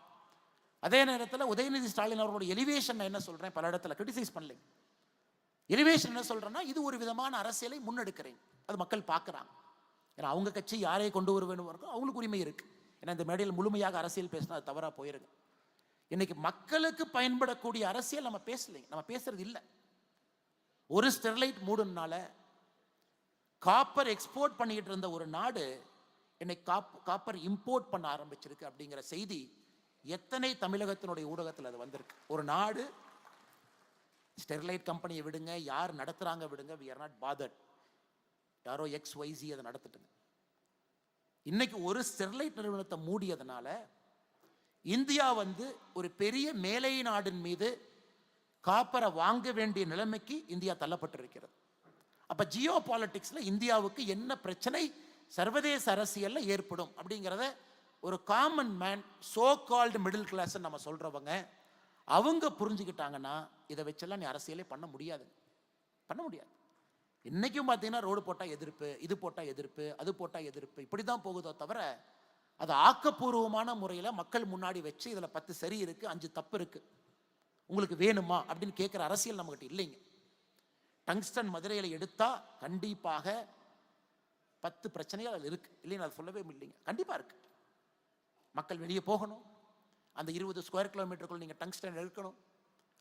அதே நேரத்தில் உதயநிதி ஸ்டாலின் அவர்களுடைய எலிவேஷன் நான் என்ன சொல்கிறேன், பல இடத்துல கிரிட்டிசைஸ் பண்ணலை. எலிவேஷன் என்ன சொல்கிறேன்னா, இது ஒரு விதமான அரசியலை முன்னெடுக்கிறேன், அது மக்கள் பார்க்குறாங்க. ஏன்னா அவங்க கட்சி யாரை கொண்டு வருவேன்னு அவங்களுக்கு உரிமை இருக்கு. ஏன்னா இந்த மேடையில் முழுமையாக அரசியல் பேசினா அது தவறாக போயிருங்க. இன்னைக்கு மக்களுக்கு பயன்படக்கூடிய அரசியல் நம்ம பேசலைங்க, நம்ம பேசுறது இல்லை. ஒரு ஸ்டெர்லைட் மூடுனால காப்பர் எக்ஸ்போர்ட் பண்ணிக்கிட்டு இருந்த ஒரு நாடு இன்னைக்கு காப்பர் இம்போர்ட் பண்ண ஆரம்பிச்சிருக்கு அப்படிங்கிற செய்தி எத்தனை தமிழகத்தினுடைய ஊடகத்தில் அது வந்திருக்கு. ஒரு நாடு ஸ்டெர்லைட் கம்பெனியை விடுங்க, யார் நடத்துறாங்க விடுங்க, we are not bothered, யாரோ XYZ அதை நடத்திட்டுங்க. இன்னைக்கு ஒரு ஸ்டெர்லைட் நிறுவனத்தை மூடியதுனால இந்தியா ஒரு பெரிய மேலை நாடின் மீது காப்பரை வாங்க வேண்டிய நிலைமைக்கு இந்தியா தள்ளப்பட்டிருக்கிறது. அப்ப ஜியோ பாலிட்டிக்ஸ்ல இந்தியாவுக்கு என்ன பிரச்சனை சர்வதேச அரசியல்ல ஏற்படும் அப்படிங்கிறத ஒரு common man, so called middle class நம்ம சொல்றவங்க அவங்க புரிஞ்சுக்கிட்டாங்கன்னா இதை வச்செல்லாம் நீ அரசியலே பண்ண முடியாது. இன்னைக்கும் பார்த்தீங்கன்னா ரோடு போட்டால் எதிர்ப்பு, இது போட்டால் எதிர்ப்பு, அது போட்டால் எதிர்ப்பு, இப்படி தான் போகுதோ தவிர அது ஆக்கப்பூர்வமான முறையில் மக்கள் முன்னாடி வச்சு இதில் 10 சரி இருக்கு 5 தப்பு இருக்கு, உங்களுக்கு வேணுமா அப்படின்னு கேட்குற அரசியல் நம்மகிட்ட இல்லைங்க. டங்ஸ்டன் மதுரையில் எடுத்தா கண்டிப்பாக 10 பிரச்சனைகள் அதில் இருக்கு, இல்லைன்னு அது சொல்லவே இல்லைங்க. கண்டிப்பாக இருக்கு. மக்கள் வெளியே போகணும், அந்த 20 ஸ்கொயர் கிலோமீட்டருக்குள்ள நீங்கள் டங்ஸ்டன் எடுக்கணும்,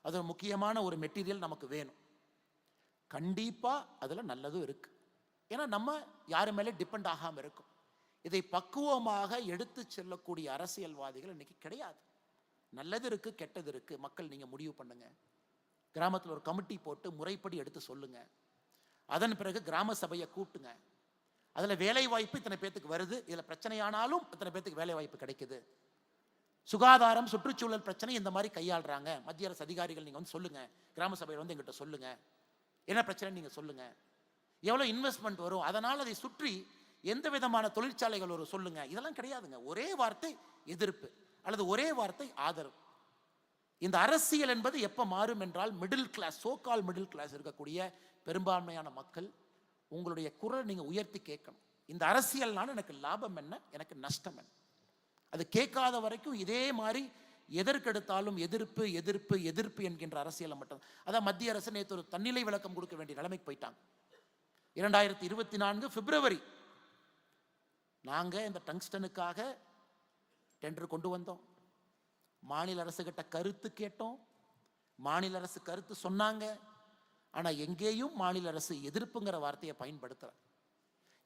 அது முக்கியமான ஒரு மெட்டீரியல் நமக்கு வேணும். கண்டிப்பாக அதில் நல்லதும் இருக்கு. ஏன்னா நம்ம யாரு மேலே டிபெண்ட் ஆகாமல் இருக்கும். இதை பக்குவமாக எடுத்து செல்லக்கூடிய அரசியல்வாதிகள் இன்னைக்கு கிடையாது. நல்லது இருக்கு, கெட்டது இருக்கு, மக்கள் நீங்க முடிவு பண்ணுங்க. கிராமத்தில் ஒரு கமிட்டி போட்டு முறைப்படி எடுத்து சொல்லுங்க. அதன் பிறகு கிராம சபையை கூட்டுங்க. அதுல வேலை வாய்ப்பு இத்தனை பேத்துக்கு வருது, இதுல பிரச்சனையானாலும் இத்தனை பேத்துக்கு வேலை வாய்ப்பு கிடைக்குது. சுகாதாரம் சுற்றுச்சூழல் பிரச்சனை இந்த மாதிரி கையாளுறாங்க, மத்திய அரசு அதிகாரிகள் நீங்க வந்து சொல்லுங்க, கிராம சபையில் வந்து எங்கிட்ட சொல்லுங்க, என்ன பிரச்சனை நீங்க சொல்லுங்க, எவ்வளவு இன்வெஸ்ட்மெண்ட் வரும், அதனால் அதை சுற்றி எந்த விதமான தொழிற்சாலைகள் வரும் சொல்லுங்க. இதெல்லாம் கிடையாதுங்க. ஒரே வார்த்தை எதிர்ப்பு அல்லது ஒரே வார்த்தை ஆதரவு. இந்த அரசியல் என்பது எப்ப மாறும் என்றால், middle class, so called middle class இருக்கக்கூடிய பெரும்பான்மையான மக்கள் உங்களுடைய குரல் நீங்க உயர்த்தி கேட்கணும். இந்த அரசியல்னால எனக்கு லாபம் என்ன, எனக்கு நஷ்டம் என்ன, அது கேட்காத வரைக்கும் இதே மாதிரி எதற்கெடுத்தாலும் எதிர்ப்பு எதிர்ப்பு எதிர்ப்பு என்கின்ற அரசியலை மட்டும். அதான் மத்திய அரசு நேற்று ஒரு தன்னிலை விளக்கம் கொடுக்க வேண்டிய நிலைமைக்கு போயிட்டாங்க. 2024 பிப்ரவரி நாங்க இந்த டங்ஸ்டனுக்காக டெண்டர் கொண்டு வந்தோம். மாநில அரசு கிட்ட கருத்து கேட்டோம். மாநில அரசு கருத்து சொன்னாங்க. ஆனா எங்கேயும் மாநில அரசு எதிர்ப்புங்கிற வார்த்தையை பயன்படுத்தல.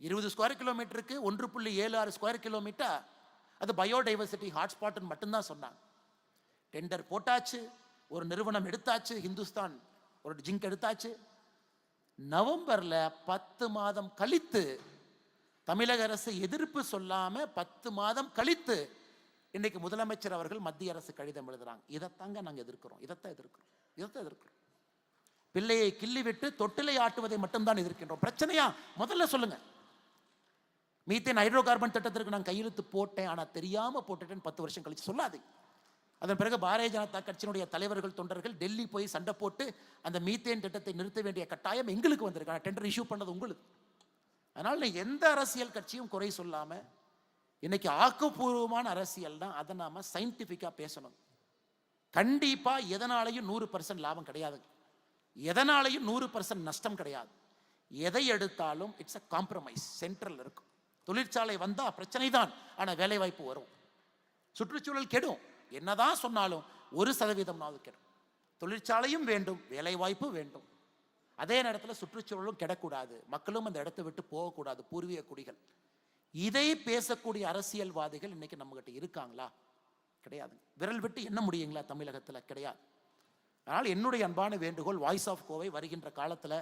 20 ஸ்கொயர் கிலோமீட்டருக்கு 1.76 ஸ்கொயர் கிலோமீட்டர் அது பயோடைவர்சிட்டி ஹாட்ஸ்பாட் மட்டும்தான் சொன்னாங்க. டெண்டர் போட்டாச்சு, ஒரு நிறுவனம் எடுத்தாச்சு, ஹிந்துஸ்தான் ஒரு ஜிங்க் எடுத்தாச்சு. நவம்பர்ல 10 மாதம் கழித்து தமிழக அரசு எதிர்ப்பு சொல்லாம 10 மாதம் கழித்து இன்னைக்கு முதலமைச்சர் அவர்கள் மத்திய அரசு கடிதம் எழுதுறாங்க. இதைத்தாங்க நாங்க எதிர்க்கிறோம், இதைத்தான் எதிர்க்கிறோம். பிள்ளையை கிள்ளி விட்டு தொட்டிலை ஆட்டுவதை மட்டும்தான் எதிர்க்கின்றோம். பிரச்சனையா முதல்ல சொல்லுங்க. மீத்தேன் ஹைட்ரோ கார்பன் திட்டத்திற்கு நான் கையெழுத்து போட்டேன், ஆனா தெரியாம போட்டுட்டேன்னு 10 வருஷம் கழிச்சு சொல்லாது. அதன் பிறகு பாரதிய ஜனதா கட்சியினுடைய தலைவர்கள் தொண்டர்கள் டெல்லி போய் சண்டை போட்டு அந்த மீத்தேன் திட்டத்தை நிறுத்த வேண்டிய கட்டாயம் எங்களுக்கு வந்திருக்கு. டெண்டர் இஷ்யூ பண்ணது உங்களுக்கு. அதனால எந்த அரசியல் கட்சியும் குறை சொல்லாம இன்னைக்கு ஆக்கப்பூர்வமான அரசியல் தான், அதை நாம சயின்டிபிக்கா பேசணும். கண்டிப்பா எதனாலையும் 100% லாபம் கிடையாது, எதனாலையும் 100% நஷ்டம் கிடையாது. எதை எடுத்தாலும் இட்ஸ் அ காம்ப்ரமைஸ், சென்ட்ரல் இருக்கும். தொழிற்சாலை வந்தா பிரச்சனை தான், ஆனா வேலை வாய்ப்பு வரும். சுற்றுச்சூழல் கெடும், என்னதான் சொன்னாலும் 1% கெடும். தொழிற்சாலையும் வேண்டும், வேலை வாய்ப்பு வேண்டும். அதே நேரத்தில் சுற்றுச்சூழலும் கெடக்கூடாது, மக்களும் அந்த இடத்தை விட்டு போகக்கூடாது, பூர்வீக குடிகள். இதை பேசக்கூடிய அரசியல்வாதிகள் இன்னைக்கு நம்ம கிட்ட இருக்காங்களா? கிடையாது. விரல் விட்டு என்ன முடியுங்களா தமிழகத்தில்? கிடையாது. அதனால் என்னுடைய அன்பான வேண்டுகோள், வாய்ஸ் ஆஃப் கோவை வருகின்ற காலத்தில்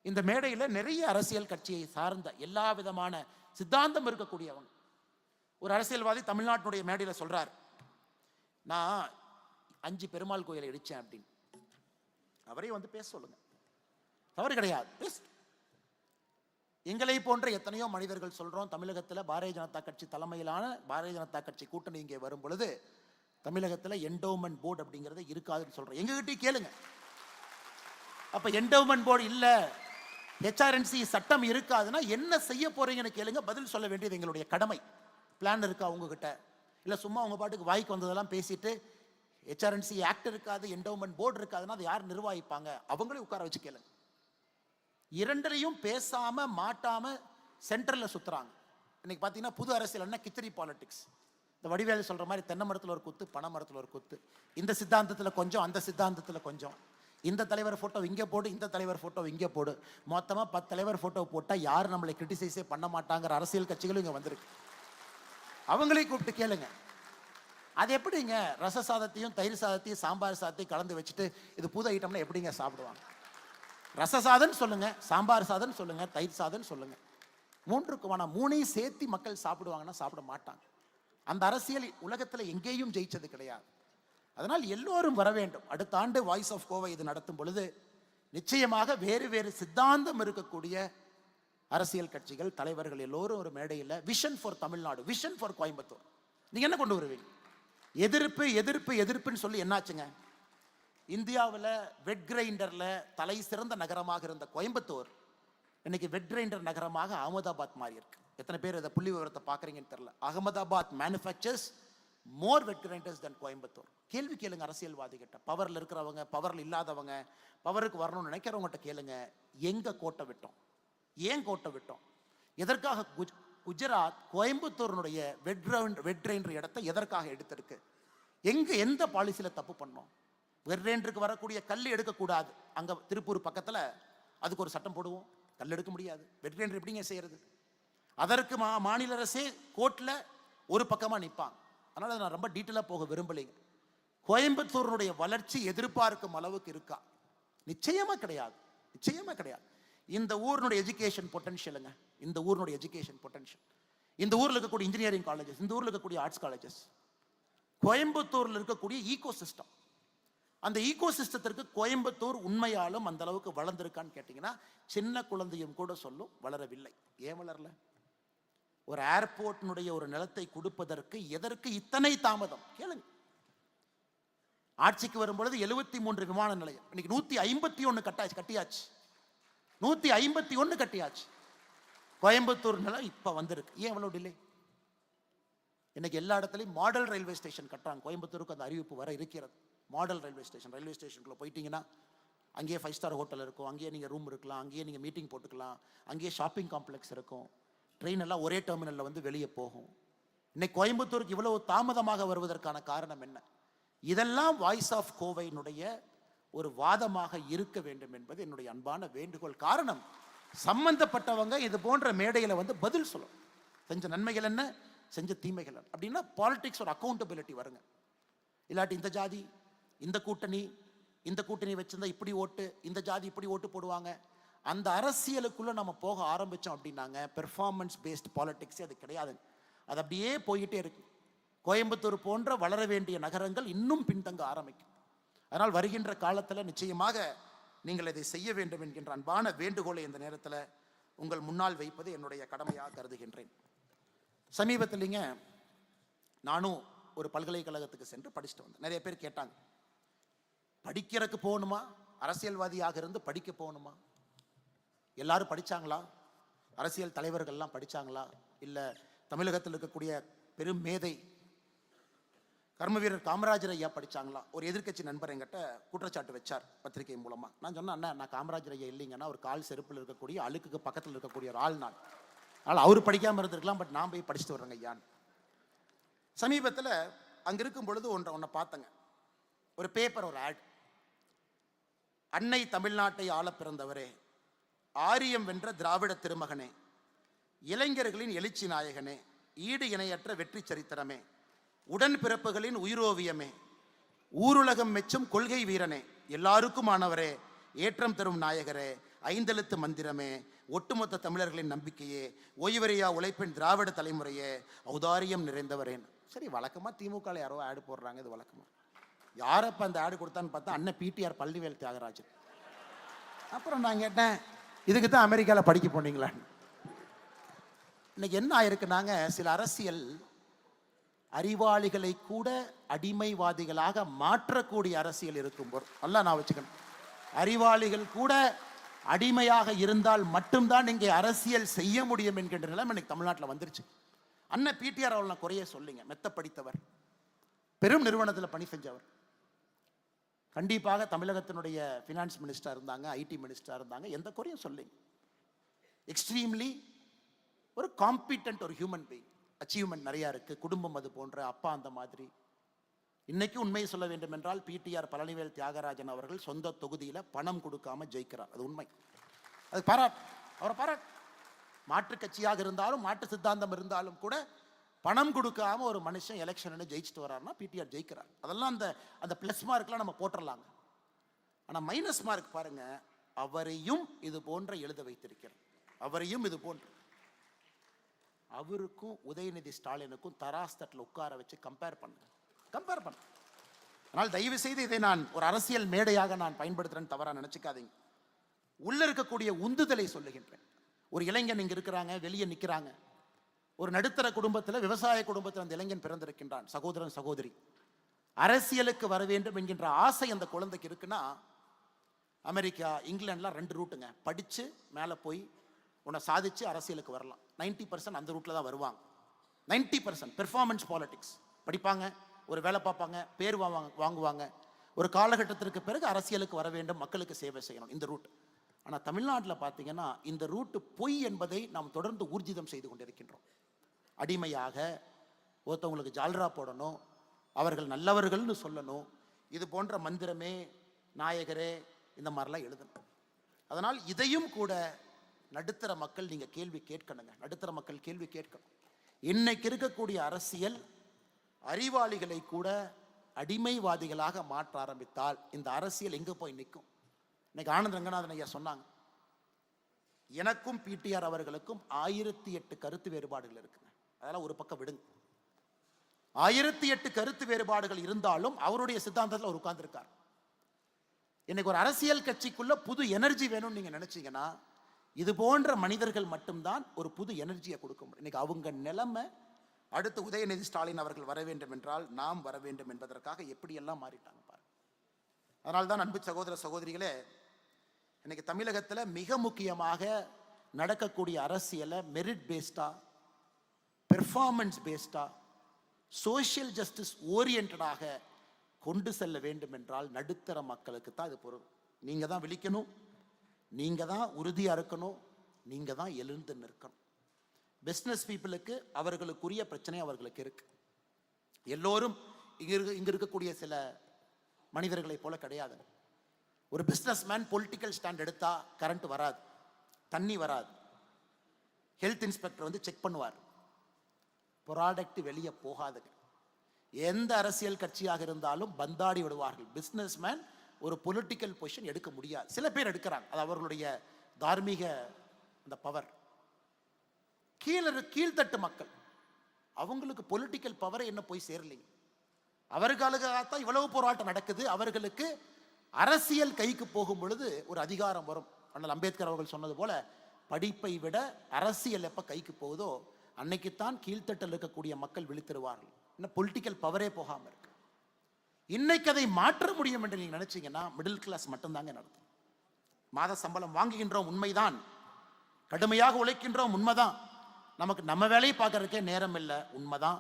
இந்த மேடையில் நிறைய அரசியல் கட்சியை சார்ந்த எல்லா விதமான சித்தாந்தம் இருக்கக்கூடியவங்க. ஒரு அரசியல்வாதி தமிழ்நாட்டினுடைய மேடையில் சொல்றார், நான் 5 பெருமாள் கோயிலை இடிச்சேன் அப்படின்னு. அவரே வந்து பேச சொல்லுங்க, தவறு கிடையாது. எங்களை போன்ற எத்தனையோ மனிதர்கள் சொல்றோம், தமிழகத்தில் பாரதிய ஜனதா கட்சி தலைமையிலான பாரதிய ஜனதா கட்சி கூட்டணி இங்கே வரும் பொழுது தமிழகத்தில் என்டோமெண்ட் போர்டு அப்படிங்கிறது இருக்காதுன்னு சொல்றோம். எங்ககிட்ட கேளுங்க. அப்ப என்டோமெண்ட் போர்டு இல்ல, ஹெச்ஆர்என்சி சட்டம் இருக்காதுன்னா என்ன செய்ய போறீங்கன்னு கேளுங்க, பதில் சொல்ல வேண்டியது எங்களுடைய கடமை. பிளான் இருக்கா உங்ககிட்ட? இல்ல சும்மா உங்க பாட்டுக்கு வாய்க்கு வந்ததெல்லாம் பேசிட்டு ஹெச்ஆர்என்சி ஆக்ட் இருக்காது, என்டோமெண்ட் போர்டு இருக்காதுன்னா அதை யார் நிர்வகிப்பாங்க? அவங்களே உட்கார வச்சு கேளுங்க. இரண்டரையும் பேசாம மாட்டாம சென்ட்ரல்ல சுத்துறாங்க. இன்னைக்கு பாத்தீங்கன்னா புது அரசியல் என்ன, கிச்சடி பாலிடிக்ஸ். இந்த வடிவேலு சொல்ற மாதிரி தென்னை மரத்தில் ஒரு குத்து, பனை மரத்தில் ஒரு குத்து, இந்த சித்தாந்தத்தில் கொஞ்சம், அந்த சித்தாந்தத்தில் கொஞ்சம், இந்த தலைவர் போட்டோ இங்கே போடு, இந்த தலைவர் போட்டோ இங்கே போடு, மொத்தமாக 10 தலைவர் போட்டோ போட்டால் யாரும் நம்மளை கிரிட்டிசைஸே பண்ண மாட்டாங்கிற அரசியல் கட்சிகளும் இங்கே வந்திருக்கு. அவங்களே கூப்பிட்டு கேளுங்க. அது எப்படிங்க ரச சாதத்தையும் தயிர் சாதத்தையும் சாம்பார் சாதத்தையும் கலந்து வச்சுட்டு இது புது ஐட்டம்ல எப்படிங்க சாப்பிடுவாங்க? ரச சாதம் சொல்லுங்க, சாம்பார் சாதம் சொல்லுங்க, தயிர் சாதம் சொல்லுங்க, 3 சேர்த்து மக்கள் சாப்பிடுவாங்கன்னா சாப்பிட மாட்டாங்க. அந்த அரசியல் உலகத்தில் எங்கேயும் ஜெயிச்சது கிடையாது. அதனால் எல்லோரும் வர வேண்டும். அடுத்த ஆண்டு வாய்ஸ் ஆஃப் கோவை இது நடத்தும் பொழுது நிச்சயமாக வேறு வேறு சித்தாந்தம் இருக்கக்கூடிய அரசியல் கட்சிகள் தலைவர்கள் எல்லோரும் ஒரு மேடையில் vision for Tamil Nadu, vision for Coimbatore, நீங்க என்ன கொண்டு வருவீங்க? எதிர்ப்பு எதிர்ப்பு எதிர்ப்புன்னு சொல்லி என்னாச்சுங்க? இந்தியாவில் வெட் கிரைண்டர்ல தலை சிறந்த நகரமாக இருந்த கோயம்புத்தூர் இன்னைக்கு வெட் கிரைண்டர் நகரமாக அகமதாபாத் மாறி இருக்கு. எத்தனை பேர் இதை புள்ளி விவரத்தை பார்க்குறீங்கன்னு தெரியல. அகமதாபாத் மேனுஃபேக்சர்ஸ் மோர் வெட் கிரைண்டர்ஸ் தென் கோயம்புத்தூர். கேள்வி கேளுங்க அரசியல்வாதிகிட்ட, பவரில் இருக்கிறவங்க, பவரில் இல்லாதவங்க, பவருக்கு வரணும்னு நினைக்கிறவங்ககிட்ட கேளுங்க, எங்க கோட்டை விட்டோம், ஏன் கோட்டை விட்டோம், எதற்காக குஜராத் கோயம்புத்தூரினுடைய வெட் கிரைண்டர் இடத்தை எதற்காக எடுத்திருக்கு, எந்த பாலிசியில் தப்பு பண்ணோம். வெட் கிரைண்டருக்கு வரக்கூடிய கல் எடுக்கக்கூடாது, அங்கே திருப்பூர் பக்கத்தில் அதுக்கு ஒரு சட்டம் போடுவோம், கல் எடுக்க முடியாது. வெட் கிரைண்டர் எப்படிங்க செய்யறது? அதற்கு மாநில அரசே கோர்ட்டில் ஒரு பக்கமாக நிற்பாங்க. அதனால் நான் ரொம்ப டீட்டெயிலாக போக விரும்பலைங்க. கோயம்புத்தூரினுடைய வளர்ச்சி எதிர்பார்க்கும் அளவுக்கு இருக்கா? நிச்சயமாக கிடையாது, நிச்சயமாக கிடையாது. இந்த ஊரினுடைய எஜுகேஷன் பொட்டன்ஷியலுங்க, இந்த ஊரினுடைய எஜுகேஷன் பொட்டன்ஷியல், இந்த ஊரில் இருக்கக்கூடிய இன்ஜினியரிங் காலேஜஸ், இந்த ஊரில் இருக்கக்கூடிய ஆர்ட்ஸ் காலேஜஸ், கோயம்புத்தூரில் இருக்கக்கூடிய ஈகோ சிஸ்டம், அந்த ஈகோ சிஸ்டத்திற்கு கோயம்புத்தூர் உண்மையாலும் அந்த அளவுக்கு வளர்ந்துருக்கான்னு கேட்டிங்கன்னா சின்ன குழந்தையும் கூட சொல்லும் வளரவில்லை. ஏன் வளரல? ஒரு ஏர்போர்ட்டினுடைய ஒரு நிலத்தை கொடுப்பதற்கு எதற்கு இத்தனை தாமதம் கேளுங்க. ஆட்சிக்கு வரும்பொழுது 73 விமான நிலையம், இன்னைக்கு 151 கட்டியாச்சு, 151 கட்டியாச்சு. கோயம்புத்தூர் நிலம் இப்ப வந்திருக்கு. ஏன் எவ்வளவு டிலே? இன்னைக்கு எல்லா இடத்துலையும் மாடல் ரயில்வே ஸ்டேஷன் கட்டுறாங்க. கோயம்புத்தூருக்கு அந்த அறிவிப்பு வர இருக்கிறது. மாடல் ரயில்வே ஸ்டேஷனுக்குள்ள போயிட்டீங்கன்னா அங்கேயே 5 ஸ்டார் ஹோட்டல் இருக்கும், அங்கேயே நீங்கள் ரூம் இருக்கலாம், அங்கேயே நீங்கள் மீட்டிங் போட்டுக்கலாம், அங்கேயே ஷாப்பிங் காம்ப்ளெக்ஸ் இருக்கும், ட்ரெயின் எல்லாம் ஒரே டெர்மினலில் வந்து வெளியே போகும். இன்னைக்கு கோயம்புத்தூருக்கு இவ்வளவு தாமதமாக வருவதற்கான காரணம் என்ன? இதெல்லாம் வாய்ஸ் ஆஃப் கோவையினுடைய ஒரு வாதமாக இருக்க வேண்டும் என்பது என்னுடைய அன்பான வேண்டுகோள். காரணம், சம்பந்தப்பட்டவங்க இது போன்ற மேடையில் வந்து பதில் சொல்லணும். செஞ்ச நன்மைகள் என்ன, செஞ்ச தீமைகள் அப்படின்னா பாலிடிக்ஸ் ஒரு அக்கௌண்டபிலிட்டி வருங்க. இல்லாட்டி இந்த ஜாதி இந்த கூட்டணி வச்சிருந்தா இப்படி ஓட்டு, இந்த ஜாதி இப்படி ஓட்டு போடுவாங்க, அந்த அரசியலுக்குள்ள நம்ம போக ஆரம்பிச்சோம் அப்படின்னாங்க பெர்ஃபார்மன்ஸ் பேஸ்ட் பாலிடிக்ஸ் அது கிடையாது. அது அப்படியே போய்கிட்டே இருக்கு. கோயம்புத்தூர் போன்ற வளர வேண்டிய நகரங்கள் இன்னும் பின்தங்க ஆரம்பிக்கும். அதனால் வருகின்ற காலத்தில் நிச்சயமாக நீங்கள் இதை செய்ய வேண்டும் என்கின்ற அன்பான வேண்டுகோளை இந்த நேரத்தில் உங்கள் முன்னால் வைப்பது என்னுடைய கடமையாக கருதுகின்றேன். சமீபத்தில்ங்க நானும் ஒரு பல்கலைக்கழகத்துக்கு சென்று படிச்சுட்டு வந்தேன். நிறைய பேர் கேட்டாங்க, படிக்கிறதுக்கு போகணுமா, அரசியல்வாதியாக இருந்து படிக்க போகணுமா? எல்லாரும் படிச்சாங்களா? அரசியல் தலைவர்கள்லாம் படிச்சாங்களா? இல்லை தமிழகத்தில் இருக்கக்கூடிய பெரும் மேதை கர்மவீரர் காமராஜர் ஐயா படிச்சாங்களா? ஒரு எதிர்க்கட்சி நண்பர் என்கிட்ட குற்றச்சாட்டு வச்சார் பத்திரிகை மூலமா. நான் சொன்னேன், அண்ணா நான் காமராஜர் ஐயா இல்லைங்கன்னா ஒரு கால் செருப்பில் இருக்கக்கூடிய அழுக்குக்கு பக்கத்தில் இருக்கக்கூடிய ஒரு ஆள் நான். அதனால் அவர் படிக்காமல் இருந்திருக்கலாம், பட் நான் போய் படிச்சுட்டு வர்றேங்க ஐயான்னு. சமீபத்தில் அங்கே இருக்கும் பொழுது ஒன்றை பார்த்தங்க. ஒரு பேப்பர், ஒரு ஆட். அன்னை தமிழ்நாட்டை ஆள பிறந்தவரே, ஆரியம் வென்ற திராவிட திருமகனே, இளைஞர்களின் எழுச்சி நாயகனே, ஈடு இணையற்ற வெற்றி சரித்திரமே, உடன் பிறப்புகளின் உயிரோவியமே, ஊருலகம் மெச்சும் கொள்கை வீரனே, எல்லாருக்குமானவரே, ஏற்றம் தரும் நாயகரே, ஐந்தெழுத்து மந்திரமே, ஒட்டுமொத்த தமிழர்களின் நம்பிக்கையே, ஓய்வறியா உழைப்பின் திராவிட தலைமுறையே, ஔதாரியம் நிறைந்தவரேன். சரி, வழக்கமா திமுக யாரோ ஆடு போடுறாங்க, இது வழக்கமா. யாரப்ப அந்த ஆடு கொடுத்தான்னு பார்த்தா அண்ணன் பிடிஆர் பழனிவேல் தியாகராஜன். அப்புறம் நான் கேட்டேன், இதுக்கு தான் அமெரிக்காவில் படிக்க போனீங்களான்னு. இன்னைக்கு என்ன ஆயிருக்குனாங்க, சில அரசியல் அறிவாளிகளை கூட அடிமைவாதிகளாக மாற்றக்கூடிய அரசியல் இருக்கும்போது நல்லா நான் வச்சுக்கணும். அறிவாளிகள் கூட அடிமையாக இருந்தால் மட்டும்தான் இங்கே அரசியல் செய்ய முடியும் என்கின்ற நிலைமை இன்னைக்கு தமிழ்நாட்டில் வந்துருச்சு. அண்ணன் பிடிஆர் அவர்கள் நான் குறைய சொல்லிங்க, மெத்த படித்தவர், பெரும் நிறுவனத்தில் பணி செஞ்சவர், கண்டிப்பாக தமிழகத்தினுடைய ஃபினான்ஸ் மினிஸ்டராக இருந்தாங்க, ஐடி மினிஸ்டராக இருந்தாங்க, எந்த குறையும் சொல்லிங்க. எக்ஸ்ட்ரீம்லி ஒரு காம்பிட்டன்ட் ஒரு ஹியூமன் பீயிங். அச்சீவ்மெண்ட் நிறையா இருக்குது, குடும்பம் அது போன்ற, அப்பா அந்த மாதிரி. இன்னைக்கு உண்மையை சொல்ல வேண்டும் என்றால் பிடிஆர் பழனிவேல் தியாகராஜன் அவர்கள் சொந்த தொகுதியில் பணம் கொடுக்காம ஜெயிக்கிறார். அது உண்மை, அது பாராட்டு, அவரை பாராட்டு. மாற்று கட்சியாக இருந்தாலும் மாற்று சித்தாந்தம் இருந்தாலும் கூட பணம் கொடுக்காம ஒரு மனுஷன் எலெக்ஷன் ஜெயிச்சுட்டு வர்றாருன்னா பிடிஆர் ஜெயிக்கிறார். அதெல்லாம் அந்த பிளஸ் மார்க்லாம் நம்ம போட்டுடலாங்க. ஆனால் மைனஸ் மார்க் பாருங்க, அவரையும் இது போன்ற எழுத வைத்திருக்கிறார். அவரையும் இது போன்ற, அவருக்கும் உதயநிதி ஸ்டாலினுக்கும் தராஸ் தட்டில் உட்கார வச்சு கம்பேர் பண்ண. அதனால் தயவு செய்து இதை நான் ஒரு அரசியல் மேடையாக நான் பயன்படுத்துறேன்னு தவறாக நினைச்சுக்காதீங்க. உள்ள இருக்கக்கூடிய உந்துதலை சொல்லுகின்றேன். ஒரு இளைஞன் இங்க இருக்கிறாங்க, வெளியே நிற்கிறாங்க. ஒரு நடுத்தர குடும்பத்தில், விவசாய குடும்பத்தில் அந்த இளைஞன் பிறந்திருக்கின்றான், சகோதரன் சகோதரி. அரசியலுக்கு வர வேண்டும் என்கின்ற ஆசை அந்த குழந்தைக்கு இருக்குன்னா, அமெரிக்கா இங்கிலாந்துலாம் 2 ரூட்டுங்க. படிச்சு மேலே போய் உன்னை சாதிச்சு அரசியலுக்கு வரலாம். 90% அந்த ரூட்டில் தான் வருவாங்க. 90% பெர்ஃபார்மன்ஸ் பாலிடிக்ஸ் படிப்பாங்க, ஒரு வேலை பார்ப்பாங்க, பேர் வாங்குவாங்க. ஒரு காலகட்டத்திற்கு பிறகு அரசியலுக்கு வர வேண்டும், மக்களுக்கு சேவை செய்யணும், இந்த ரூட். ஆனால் தமிழ்நாட்டில் பார்த்தீங்கன்னா இந்த ரூட்டு பொய் என்பதை நாம் தொடர்ந்து ஊர்ஜிதம் செய்து கொண்டிருக்கின்றோம். அடிமையாக ஒருத்தவங்களுக்கு ஜால்ரா போடணும், அவர்கள் நல்லவர்கள்னு சொல்லணும், இது போன்ற மந்திரமே நாயகரே இந்த மாதிரிலாம் எழுதணும். அதனால் இதையும் கூட நடுத்தர மக்கள் நீங்க கேள்வி கேட்கணுங்க. நடுத்தர மக்கள் கேள்வி கேட்கணும். இன்னைக்கு இருக்கக்கூடிய அரசியல் அறிவாளிகளை கூட அடிமைவாதிகளாக மாற்ற ஆரம்பித்தால் இந்த அரசியல் எங்க போய் நிற்கும்? இன்னைக்கு ஆனந்த் ரங்கநாதன் ஐயா சொன்னாங்க, எனக்கும் பிடிஆர் அவர்களுக்கும் 1008 கருத்து வேறுபாடுகள் இருக்குங்க. அதெல்லாம் ஒரு பக்கம் விடுங்க. 1008 கருத்து வேறுபாடுகள் இருந்தாலும் அவருடைய சித்தாந்தத்தில் அவர் உட்கார்ந்துருக்கார். இன்னைக்கு ஒரு அரசியல் கட்சிக்குள்ள புது எனர்ஜி வேணும்னு நீங்க நினைச்சீங்கன்னா இது போன்ற மனிதர்கள் மட்டும்தான் ஒரு புது எனர்ஜியை கொடுக்க முடியும். இன்னைக்கு அவங்க நிலைமை, அடுத்து உதயநிதி ஸ்டாலின் அவர்கள் வர வேண்டும் என்றால் நாம் வர வேண்டும் என்பதற்காக எப்படியெல்லாம் மாறிட்டாங்க பாருங்க. அதனால்தான் அன்பு சகோதர சகோதரிகளே, இன்னைக்கு தமிழகத்தில் மிக முக்கியமாக நடக்கக்கூடிய அரசியலை மெரிட் பேஸ்டா, பெர்ஃபார்மன்ஸ் பேஸ்டா, சோஷியல் ஜஸ்டிஸ் ஓரியன்டாக கொண்டு செல்ல வேண்டும் என்றால் நடுத்தர மக்களுக்கு தான் இது பொருள். நீங்க தான் விழிக்கணும், நீங்க தான் உறுதியா இருக்கணும், நீங்க தான் எழுந்து நிற்கணும். பிஸ்னஸ் பீப்புளுக்கு அவர்களுக்குரிய பிரச்சனை அவர்களுக்கு இருக்கு. எல்லோரும் இங்க இருக்கக்கூடிய சில மனிதர்களை போல கிடையாது. ஒரு பிஸ்னஸ் மேன் பொலிட்டிக்கல் ஸ்டாண்ட் எடுத்தா கரண்ட் வராது, தண்ணி வராது, ஹெல்த் இன்ஸ்பெக்டர் வந்து செக் பண்ணுவார், ப்ராடக்ட் வெளியே போகாதுங்க. எந்த அரசியல் கட்சியாக இருந்தாலும் பந்தாடி விடுவார்கள். பிஸ்னஸ் மேன் ஒரு பொலிட்டிக்கல் பொசிஷன் எடுக்க முடியாது. சில பேர் எடுக்கிறாங்க, அது அவர்களுடைய தார்மீக அந்த பவர். கீழ்த்தட்டு மக்கள் அவங்களுக்கு பொலிட்டிக்கல் பவர் என்ன போய் சேரலைங்க. அவர்களுக்காகத்தான் இவ்வளவு போராட்டம் நடக்குது. அவர்களுக்கு அரசியல் கைக்கு போகும் பொழுது ஒரு அதிகாரம் வரும். அண்ணல் அம்பேத்கர் அவர்கள் சொன்னது போல, படிப்பை விட அரசியல் எப்ப கைக்கு போகுதோ அன்னைக்குத்தான் கீழ்த்தட்டில் இருக்கக்கூடிய மக்கள் விழித்திருவார்கள். இன்னும் பொலிட்டிக்கல் பவரே போகாம இருக்கு. இன்னைக்கு அதை மாற்ற முடியும் என்று நீங்க நினைச்சீங்கன்னா மிடில் கிளாஸ் மட்டும்தாங்க நடத்தும். மாத சம்பளம் வாங்குகின்றோம் உண்மைதான், கடுமையாக உழைக்கின்றோம் உண்மைதான், நமக்கு நம்ம வேலையை பார்க்கறதுக்கே நேரம் இல்லை உண்மைதான்,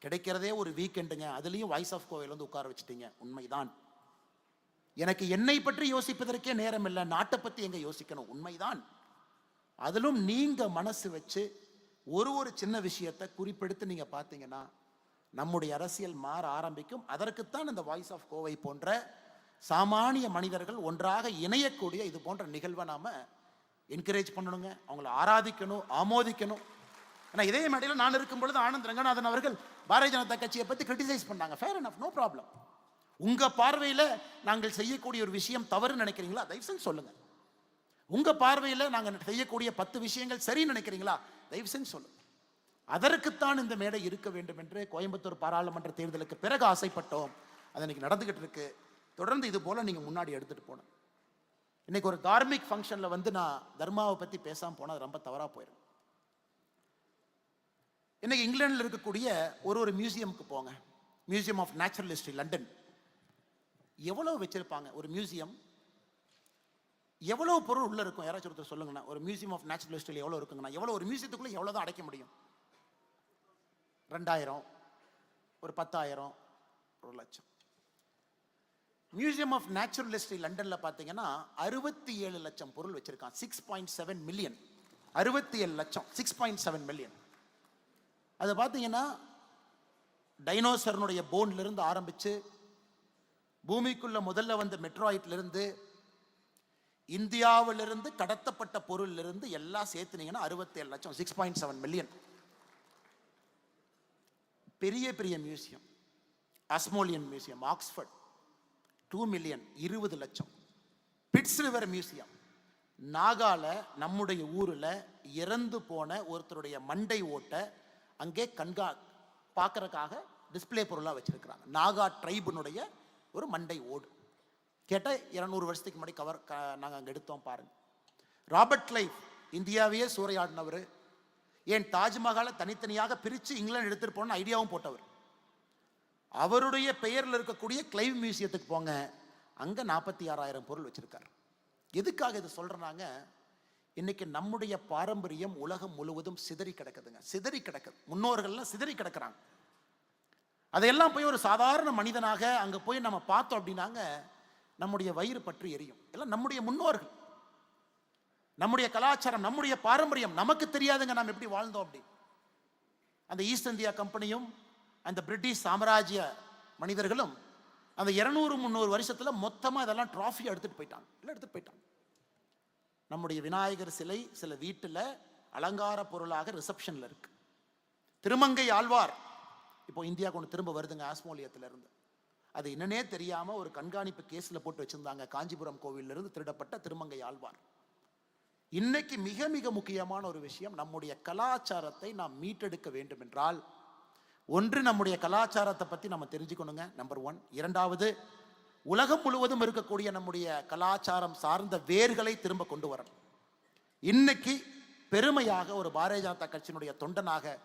கிடைக்கிறதே ஒரு வீக்கெண்டுங்க, அதுலேயும் வாய்ஸ் ஆஃப் கோவில் வந்து உட்கார வச்சுட்டீங்க உண்மைதான், எனக்கு என்னை பற்றி யோசிப்பதற்கே நேரம் இல்லை, நாட்டை பற்றி எங்க யோசிக்கணும் உண்மைதான். அதிலும் நீங்க மனசு வச்சு ஒரு சின்ன விஷயத்தை குறிப்பெடுத்து நீங்க பார்த்தீங்கன்னா நம்முடைய அரசியல் மாற ஆரம்பிக்கும். அதற்குத்தான் இந்த வாய்ஸ் ஆஃப் கோவை போன்ற சாமானிய மனிதர்கள் ஒன்றாக இணையக்கூடிய இது போன்ற நிகழ்வை நாம என்கரேஜ் பண்ணணுங்க, அவங்களை ஆராதிக்கணும், ஆமோதிக்கணும். ஏன்னா இதே மேடையில் நான் இருக்கும் பொழுது ஆனந்த் ரங்கநாதன் அவர்கள் பாரதிய ஜனதா கட்சியை பற்றி கிரிட்டிசைஸ் பண்ணாங்க. Fair enough, no problem. உங்க பார்வையில் நாங்கள் செய்யக்கூடிய ஒரு விஷயம் தவறு நினைக்கிறீங்களா, தயவு செஞ்சு சொல்லுங்க. உங்க பார்வையில் நாங்கள் செய்யக்கூடிய 10 விஷயங்கள் சரி நினைக்கிறீங்களா, தயவு செஞ்சு சொல்லுங்க. அதற்குத்தான் இந்த மேடை இருக்க வேண்டும் என்று கோயம்புத்தூர் பாராளுமன்ற தேர்தலுக்கு பிறகு ஆசைப்பட்டோம். அது இன்னைக்கு நடந்துகிட்டு இருக்கு. தொடர்ந்து இது போல நீங்க முன்னாடி எடுத்துட்டு போகணும். இன்னைக்கு ஒரு தார்மிக் ஃபங்க்ஷன்ல வந்து நான் தர்மாவை பத்தி பேசாம போனா ரொம்ப தவறா போயிடும். இன்னைக்கு இங்கிலாந்துல இருக்கக்கூடிய ஒரு மியூசியமுக்கு போங்க. Museum of natural history London. எவ்வளவு வச்சிருப்பாங்க ஒரு மியூசியம், எவ்வளவு பொருள் உள்ள இருக்கும் யாராச்சும் ஒருத்தர் சொல்லுங்கண்ணா. ஒரு மியூசியம் ஆஃப் நேச்சுரல் ஹிஸ்டரி எவ்வளவு இருக்குங்கண்ணா? எவ்வளவு ஒரு மியூசியத்துக்குள்ள எவ்வளவுதான் அடைக்க முடியும்? 2000, ஒரு 10,000, 1,00,000. மியூசியம் ஆஃப் நேச்சுரல் ஹிஸ்டரி லண்டன்ல பாத்தீங்கன்னா 67 லட்சம் பொருள் வச்சிருக்கான். 6.7 மில்லியன், 67 லட்சம், 6.7 மில்லியன். அது பாத்தீங்கன்னா டைனோசர்னுடைய போன்ல இருந்து ஆரம்பிச்சு பூமிக்குள்ள முதல்ல வந்த மெட்ராய்ட்ல இருந்து இந்தியாவிலிருந்து கடத்தப்பட்ட பொருள் இருந்து எல்லாம் சேர்த்துனீங்கன்னா 67 லட்சம், 6.7 மில்லியன். பெரிய பெரிய மியூசியம், அஸ்மோலியன் மியூசியம் ஆக்ஸ்போர்ட் 2 மில்லியன், 20 லட்சம். பிட்ஸ் ரிவர் மியூசியம் நாகால நம்முடைய ஊர்ல இறந்து போன ஒருத்தருடைய மண்டை ஓட்ட அங்கே பார்க்கறதுக்காக டிஸ்பிளே பொருளாக வச்சிருக்கிறாங்க. நாகா ட்ரைபுனுடைய ஒரு மண்டை ஓடு. கேட்டால் 200 வருஷத்துக்கு முன்னாடி நாங்கள் அங்கே எடுத்தோம் பாருங்க. ராபர்ட் கிளைவ் இந்தியாவையே சூறையாடினவர். ஏன் தாஜ்மஹாலை தனித்தனியாக பிரித்து இங்கிலாந்து எடுத்துட்டு போன ஐடியாவும் போட்டவர். அவருடைய பெயரில் இருக்கக்கூடிய கிளைவ் மியூசியத்துக்கு போங்க, அங்கே 46,000 பொருள் வச்சிருக்காரு. எதுக்காக இது சொல்றாங்க? இன்னைக்கு நம்முடைய பாரம்பரியம் உலகம் முழுவதும் சிதறி கிடக்குதுங்க. சிதறி கிடக்குது. முன்னோர்கள்லாம் சிதறி கிடக்குறாங்க. அதையெல்லாம் போய் ஒரு சாதாரண மனிதனாக அங்க போய் நம்ம பார்த்தோம் அப்படின்னாங்க, நம்முடைய வயிறு பற்றி எரியும். எல்லாம் நம்முடைய முன்னோர்கள், நம்முடைய கலாச்சாரம், நம்முடைய பாரம்பரியம். நமக்கு தெரியாதுங்க நாம் எப்படி வாழ்ந்தோம் அப்படி. அந்த ஈஸ்ட் இந்தியா கம்பெனியும் அந்த பிரிட்டிஷ் சாம்ராஜ்ய மனிதர்களும் அந்த 200-300 வருஷத்துல மொத்தமா இதெல்லாம் டிராஃபி எடுத்துட்டு போயிட்டாங்க. நம்முடைய விநாயகர் சிலை சில வீட்டுல அலங்கார பொருளாக ரிசப்ஷன்ல இருக்கு. திருமங்கை ஆழ்வார் இப்போ இந்தியாவுக்கு ஒன்று திரும்ப வருதுங்க, ஆஸ்மோலியத்துல இருந்து. அது என்னன்னே தெரியாம ஒரு கண்காணிப்பு கேஸ்ல போட்டு வச்சிருந்தாங்க. காஞ்சிபுரம் கோவில்ல இருந்து திருடப்பட்ட திருமங்கை ஆழ்வார். இன்னைக்கு மிக மிக முக்கியமான ஒரு விஷயம், நம்முடைய கலாச்சாரத்தை நாம் மீட்டெடுக்க வேண்டும் என்றால், ஒன்று நம்முடைய கலாச்சாரத்தை பத்தி நம்ம தெரிஞ்சுக்கணுங்க, நம்பர் 1. இரண்டாவது, உலகம் முழுவதும் இருக்கக்கூடிய நம்முடைய கலாச்சாரம் சார்ந்த வேர்களை திரும்ப கொண்டு வரணும். இன்னைக்கு பெருமையாக ஒரு பாரதிய ஜனதா கட்சியினுடைய தொண்டனாக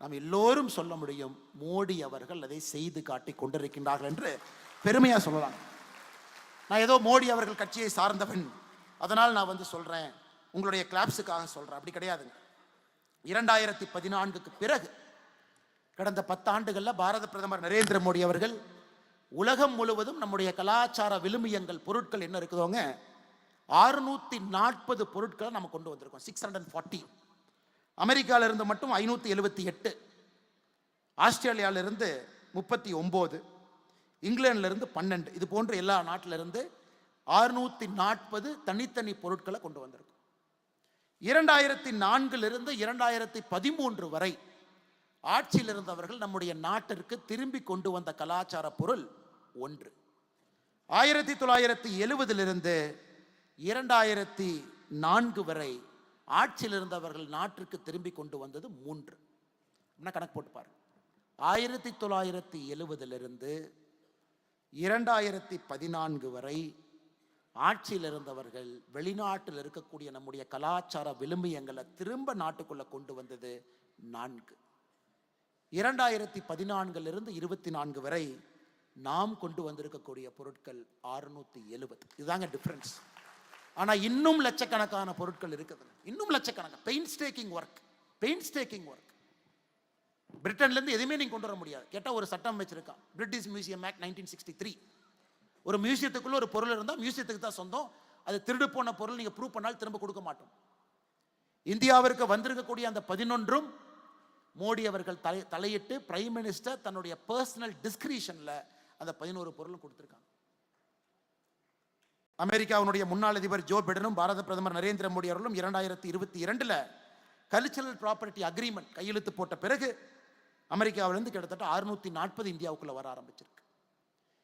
நாம் எல்லோரும் சொல்ல முடியும், மோடி அவர்கள் அதை செய்து காட்டி கொண்டிருக்கின்றார்கள் என்று பெருமையா சொல்லலாம். நான் ஏதோ மோடி அவர்கள் கட்சியை சார்ந்தவன் அதனால் நான் சொல்றேன், உங்களுடைய கிளாப்ஸுக்காக சொல்றேன், அப்படி கிடையாதுங்க. 2014க்கு பிறகு கடந்த 10 ஆண்டுகளில் பாரத பிரதமர் நரேந்திர மோடி அவர்கள் உலகம் முழுவதும் நம்முடைய கலாச்சார விழுமியங்கள் பொருட்கள் என்ன இருக்குதோங்க, 640 பொருட்களை நம்ம கொண்டு வந்திருக்கோம். 640. அமெரிக்கால இருந்து மட்டும் 578, ஆஸ்திரேலியால இருந்து 39, இங்கிலாந்துல இருந்து 12, இது போன்ற எல்லா நாட்டில இருந்து 640 தனித்தனி பொருட்களை கொண்டு வந்திருக்கோம். 2004 2013 வரை ஆட்சியில் இருந்தவர்கள் நம்முடைய நாட்டிற்கு திரும்பி கொண்டு வந்த கலாச்சார பொருள் 1. 1970 2004 வரை ஆட்சியில் இருந்தவர்கள் நாட்டிற்கு திரும்பி கொண்டு வந்தது 3. கணக்கு போட்டு பாருங்க. 1970 2014 வரை ஆட்சியில் இருந்தவர்கள் வெளிநாட்டில் இருக்கக்கூடிய நம்முடைய கலாச்சார விழுமியங்களை திரும்ப நாட்டுக்குள்ள கொண்டு வந்தது 4. 2014 24 வரை நாம் கொண்டு வந்திருக்கக்கூடிய பொருட்கள் 670. இதுதாங்க டிஃபரன்ஸ். ஆனா இன்னும் லட்சக்கணக்கான பொருட்கள் இருக்குது, இன்னும் லட்சக்கணக்கான பெயின்ஸ்டேக்கிங் ஒர்க். பிரிட்டன்ல இருந்து எதுவுமே நீங்க கொண்டு வர முடியாது. கேட்டா ஒரு சட்டம் வச்சிருக்கான், பிரிட்டிஷ் மியூசியம் ஆக்ட் 1963. ஒரு மியூசியத்துக்குள்ள ஒரு பொருள் இருந்தால் மியூசியத்துக்கு தான் சொந்தம். அது திருடு போன பொருள் நீங்க ப்ரூவ் பண்ணால் திரும்ப கொடுக்க மாட்டோம். இந்தியாவிற்கு வந்திருக்கக்கூடிய அந்த 11ம் மோடி அவர்கள் தலையிட்டு பிரைம் மினிஸ்டர் தன்னுடைய பர்சனல் டிஸ்கிரிஷன்ல அந்த 11 பொருளும் கொடுத்திருக்காங்க. அமெரிக்காவுடைய முன்னாள் அதிபர் ஜோ பிடனும் பாரத பிரதமர் நரேந்திர மோடி அவர்களும் 2022 கல்ச்சரல் ப்ராப்பர்ட்டி அக்ரிமெண்ட் கையெழுத்து போட்ட பிறகு அமெரிக்காவிலிருந்து கிட்டத்தட்ட 640 இந்தியாவுக்குள்ள வர ஆரம்பிச்சிருக்கு.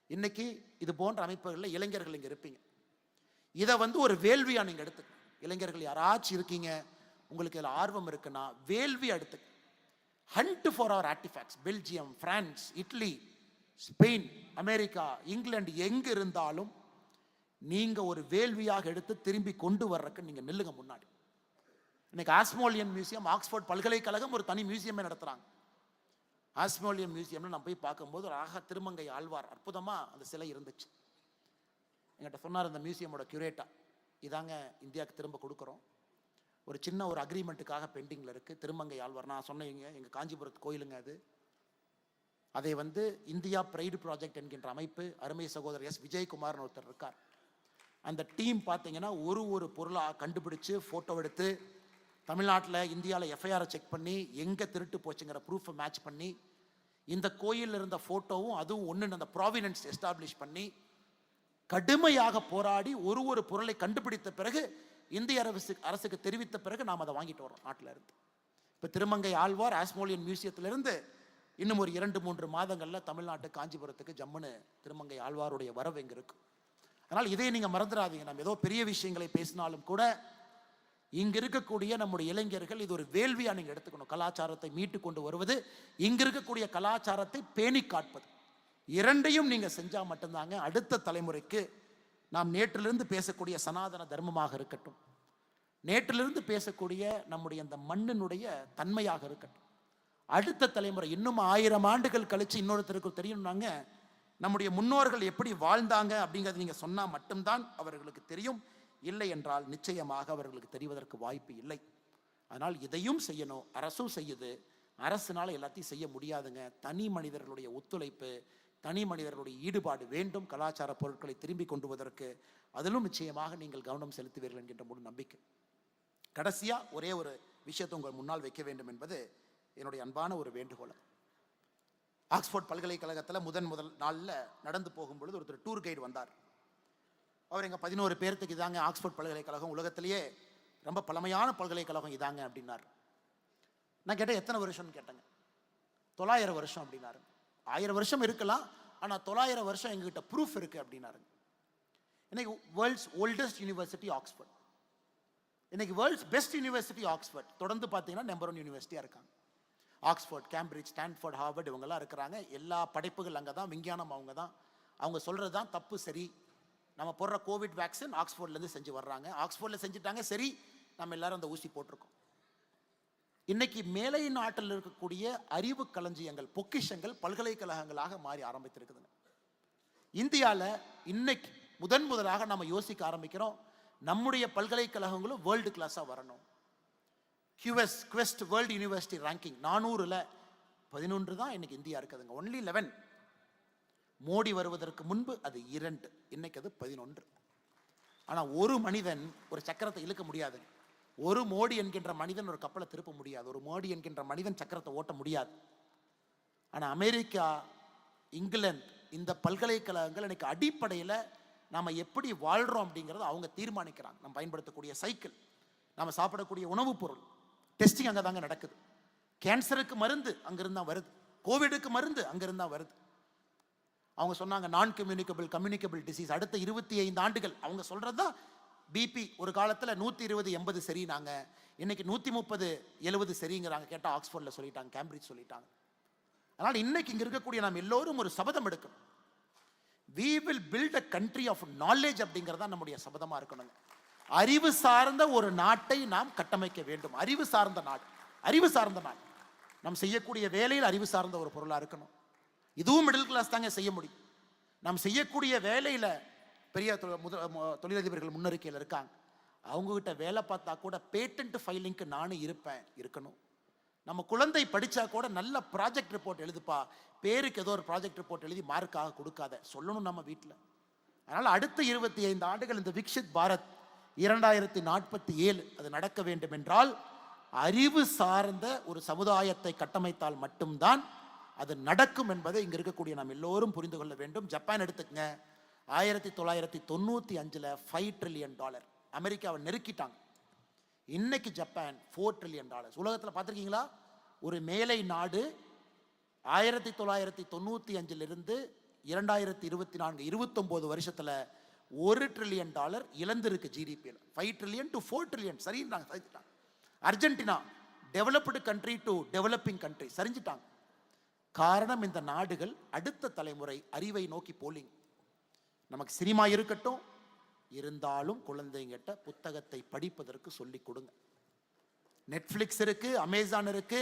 இன்னைக்கு இது போன்ற அமைப்புகளில் இளைஞர்கள் இங்க இருப்பீங்க. இதை ஒரு வேள்வியா நீங்க எடுத்துக்க. இளைஞர்கள் யாராச்சும் இருக்கீங்க, உங்களுக்கு இதில் ஆர்வம் இருக்குன்னா வேள்வியா எடுத்துக்க. Hunt for our artefacts. Belgium, France, Italy, Spain, America, England எங்க இருந்தாலும் நீங்க ஒரு வேள்வியாக எடுத்து திரும்பி கொண்டு வர்றதுக்கு நீங்க நில்லுங்க முன்னாடி. இன்னைக்கு ஆஸ்மோலியன் மியூசியம், ஆக்ஸ்போர்ட் பல்கலைக்கழகம் ஒரு தனி மியூசியமே நடத்துறாங்க. ஆஸ்மோலியன் மியூசியம்ல நான் போய் பார்க்கும்போது ஒரு ஆக திருமங்கை ஆழ்வார் அற்புதமா அந்த சிலை இருந்துச்சு. என்கிட்ட சொன்னார் அந்த மியூசியமோட கியூரேட்டா, இதாங்க இந்தியாவுக்கு திரும்ப கொடுக்குறோம், ஒரு சின்ன ஒரு அக்ரிமெண்ட்டுக்காக பெண்டிங்ல இருக்கு. திருமங்கை ஆழ்வார் நான் சொன்னீங்க, எங்க காஞ்சிபுரத்து கோயிலுங்க அது. அதை இந்தியா பிரைடு ப்ராஜெக்ட் என்கின்ற அமைப்பு, அருமை சகோதரர் எஸ் விஜயகுமார்னு ஒருத்தர் இருக்கார். அந்த டீம் பார்த்தீங்கன்னா ஒரு பொருளாக கண்டுபிடிச்சு ஃபோட்டோ எடுத்து தமிழ்நாட்டில் இந்தியாவில் எஃப்ஐஆரை செக் பண்ணி எங்கே திருட்டு போச்சுங்கிற ப்ரூஃபை மேட்ச் பண்ணி இந்த கோயிலில் இருந்த ஃபோட்டோவும் அதுவும் ஒன்று அந்த ப்ராவினன்ஸ் எஸ்டாப்ளிஷ் பண்ணி கடுமையாக போராடி ஒரு பொருளை கண்டுபிடித்த பிறகு இந்திய அரசுக்கு தெரிவித்த பிறகு நாம் அதை வாங்கிட்டு வரோம் நாட்டில் இருந்து. இப்போ திருமங்கை ஆழ்வார் ஆஸ்மோலியன் மியூசியத்திலிருந்து இன்னும் ஒரு 2-3 மாதங்களில் தமிழ்நாட்டு காஞ்சிபுரத்துக்கு ஜம்முன்னு திருமங்கை ஆழ்வாருடைய வரவு எங்கே இருக்கு. அதனால் இதை நீங்கள் மறந்துடாதீங்க. நம்ம ஏதோ பெரிய விஷயங்களை பேசினாலும் கூட இங்க இருக்கக்கூடிய நம்முடைய இளைஞர்கள் இது ஒரு வேள்வியா நீங்க எடுத்துக்கணும். கலாச்சாரத்தை மீட்டு கொண்டு வருவது, இங்க இருக்கக்கூடிய கலாச்சாரத்தை பேணி காட்பது, இரண்டையும் நீங்க செஞ்சா மட்டும்தாங்க அடுத்த தலைமுறைக்கு நாம் நேற்றிலிருந்து பேசக்கூடிய சனாதன தர்மமாக இருக்கட்டும், நேற்றிலிருந்து பேசக்கூடிய நம்முடைய அந்த மண்ணினுடைய தன்மையாக இருக்கட்டும், அடுத்த தலைமுறை இன்னும் 1000 ஆண்டுகள் கழிச்சு இன்னொருத்தருக்கு தெரியும்னாங்க நம்முடைய முன்னோர்கள் எப்படி வாழ்ந்தாங்க அப்படிங்கிறது நீங்க சொன்னா மட்டும்தான் அவர்களுக்கு தெரியும். இல்லை என்றால் நிச்சயமாக அவர்களுக்கு தெரிவதற்கு வாய்ப்பு இல்லை. அதனால் இதையும் செய்யணும், அரசும் செய்யுது. அரசுனால எல்லாத்தையும் செய்ய முடியாதுங்க. தனி மனிதர்களுடைய ஒத்துழைப்பு, தனி மனிதர்களுடைய ஈடுபாடு வேண்டும் கலாச்சார பொருட்களை திரும்பி கொண்டு வருவதற்கு. அதிலும் நிச்சயமாக நீங்கள் கவனம் செலுத்துவீர்கள் என்கின்ற முழு நம்பிக்கை. கடைசியா ஒரே ஒரு விஷயத்தை உங்கள் முன்னால் வைக்க வேண்டும் என்பது என்னுடைய அன்பான ஒரு வேண்டுகோள். ஆக்ஸ்போர்ட் பல்கலைக்கழகத்தில் முதல் நாளில் நடந்து போகும்பொழுது ஒருத்தர் டூர் கைடு வந்தார். அவர் எங்கள் 11 பேர்த்துக்கு இதாங்க ஆக்ஸ்போர்ட் பல்கலைக்கழகம், உலகத்திலேயே ரொம்ப பழமையான பல்கலைக்கழகம் இதாங்க அப்படின்னார். நான் கேட்டேன் எத்தனை வருஷம்னு கேட்டேங்க. 900 வருஷம் அப்படின்னாரு. 1000 வருஷம் இருக்கலாம், ஆனால் 900 வருஷம் எங்ககிட்ட ப்ரூஃப் இருக்கு அப்படின்னாரு. இன்னைக்கு வேர்ல்ட்ஸ் ஓல்டஸ்ட் யூனிவர்சிட்டி ஆக்ஸ்போர்ட், இன்னைக்கு வேர்ல்ட்ஸ் பெஸ்ட் யூனிவர்சிட்டி ஆக்ஸ்போர்ட். தொடர்ந்து பார்த்தீங்கன்னா நம்பர் 1 யூனிவர்சிட்டியாக இருக்காங்க. ஆக்ஸ்போர்ட், கேம்பிரிட்ஜ், ஸ்டான்ஃபோர்ட், ஹார்வர்ட் இவங்கெல்லாம் இருக்கிறாங்க. எல்லா படைப்புகள் அங்கே தான், விஞ்ஞானம் அவங்க தான். அவங்க சொல்கிறது தான் தப்பு சரி. நம்ம போடுற கோவிட் வேக்சின் ஆக்ஸ்போர்ட்லேருந்து செஞ்சு வர்றாங்க, ஆக்ஸ்போர்டில் செஞ்சுட்டாங்க சரி, நம்ம எல்லாரும் அந்த ஊசி போட்டிருக்கோம். இன்னைக்கு மேலை நாட்டில் இருக்கக்கூடிய அறிவு களஞ்சியங்கள், பொக்கிஷங்கள் பல்கலைக்கழகங்களாக மாறி ஆரம்பித்திருக்குதுங்க. இந்தியாவில் இன்னைக்கு முதலாக நம்ம யோசிக்க ஆரம்பிக்கிறோம், நம்முடைய பல்கலைக்கழகங்களும் வேர்ல்டு கிளாஸாக வரணும். குவெஸ்ட் வேர்ல்டு யூனிவர்சிட்டி ரேங்கிங் 400ல் 11 தான் இன்னைக்கு இந்தியா இருக்குதுங்க. ஒன்லி 11. மோடி வருவதற்கு முன்பு அது 2, இன்னைக்கு அது 11. ஆனால் ஒரு மனிதன் ஒரு சக்கரத்தை இழுக்க முடியாது. ஒரு மோடி என்கின்ற மனிதன் ஒரு கப்பலை திருப்ப முடியாது. ஒரு மோடி என்கின்ற மனிதன் சக்கரத்தை ஓட்ட முடியாது. ஆனால் அமெரிக்கா, இங்கிலாந்து இந்த பல்கலைக்கழகங்கள் இன்னைக்கு அடிப்படையில் நாம் எப்படி வாழ்கிறோம் அப்படிங்கிறத அவங்க தீர்மானிக்கிறாங்க. நம்ம பயன்படுத்தக்கூடிய சைக்கிள், நம்ம சாப்பிடக்கூடிய உணவுப் பொருள், டெஸ்டிங் அங்கே தாங்க நடக்குது. கேன்சருக்கு மருந்து அங்கிருந்து தான் வருது, கோவிடுக்கு மருந்து அங்கிருந்து தான் வருது. அவங்க சொன்னாங்க நான் கம்யூனிகபிள் டிசீஸ் அடுத்த 25 ஆண்டுகள். அவங்க சொல்கிறது தான் பிபி ஒரு காலத்தில் 120/80 சரினாங்க, இன்னைக்கு 130/70 சரிங்கிறாங்க. கேட்டால் ஆக்ஸ்போர்டில் சொல்லிட்டாங்க, கேம்பிரிட்ஜ் சொல்லிட்டாங்க. அதனால் இன்னைக்கு இங்கே இருக்கக்கூடிய நாம் எல்லோரும் ஒரு சபதம் எடுக்கணும். We will build a country of knowledge அப்படிங்கிறதா நம்முடைய சபதமாக இருக்கணுங்க. அறிவு சார்ந்த ஒரு நாட்டை நாம் கட்டமைக்க வேண்டும். அறிவு சார்ந்த நாடு, அறிவு சார்ந்த நாடு. நாம் செய்யக்கூடிய வேலையில் அறிவு சார்ந்த ஒரு பொருளாக இருக்கணும். இதுவும் மிடில் கிளாஸ் தாங்க செய்ய முடியும். நாம் செய்யக்கூடிய வேலையில் பெரிய தொழிலதிபர்கள் முன்னறிக்கையில் இருக்காங்க. அவங்ககிட்ட வேலை பார்த்தா கூட பேட்டன்ட் ஃபைலிங்க்கு நானும் இருக்கணும். நம்ம குழந்தை படித்தா கூட நல்ல ப்ராஜெக்ட் ரிப்போர்ட் எழுதுப்பா, பேருக்கு ஏதோ ஒரு ப்ராஜெக்ட் ரிப்போர்ட் எழுதி மார்க்காக கொடுக்காத சொல்லணும் நம்ம வீட்டில். அதனால் அடுத்த 25 ஆண்டுகள் இந்த விக்ஷித் பாரத் 2047 அது நடக்க வேண்டும் என்றால் அறிவு சார்ந்த ஒரு சமுதாயத்தை கட்டமைத்தால் மட்டும்தான் அது நடக்கும் என்பதை இங்கே இருக்கக்கூடிய நாம் எல்லோரும் புரிந்து கொள்ள வேண்டும். ஜப்பான் எடுத்துக்கங்க, 1995ல் $5 trillion அமெரிக்காவை நெருக்கிட்டாங்க. இன்னைக்கு ஜப்பான் $4 trillion. உலகத்தில் பார்த்துருக்கீங்களா? ஒரு மேலை நாடு 1995லிருந்து 2024 29 வருஷத்தில் $1 trillion இழந்திருக்கு ஜிடிபியில். 5 trillion to 4 trillion சரிஞ்சிட்டாங்க. Argentina developed country to developing country சரிஞ்சிட்டாங்க. காரணம் இந்த நாடுகள் அடுத்த தலைமுறை அறிவை நோக்கி போலிங். நமக்கு சினிமா இருக்கட்டும், இருந்தாலும் குழந்தைங்கிட்ட புத்தகத்தை படிப்பதற்கு சொல்லிக் கொடுங்க. நெட்ஃப்ளிக்ஸ் இருக்கு, அமேசான் இருக்கு,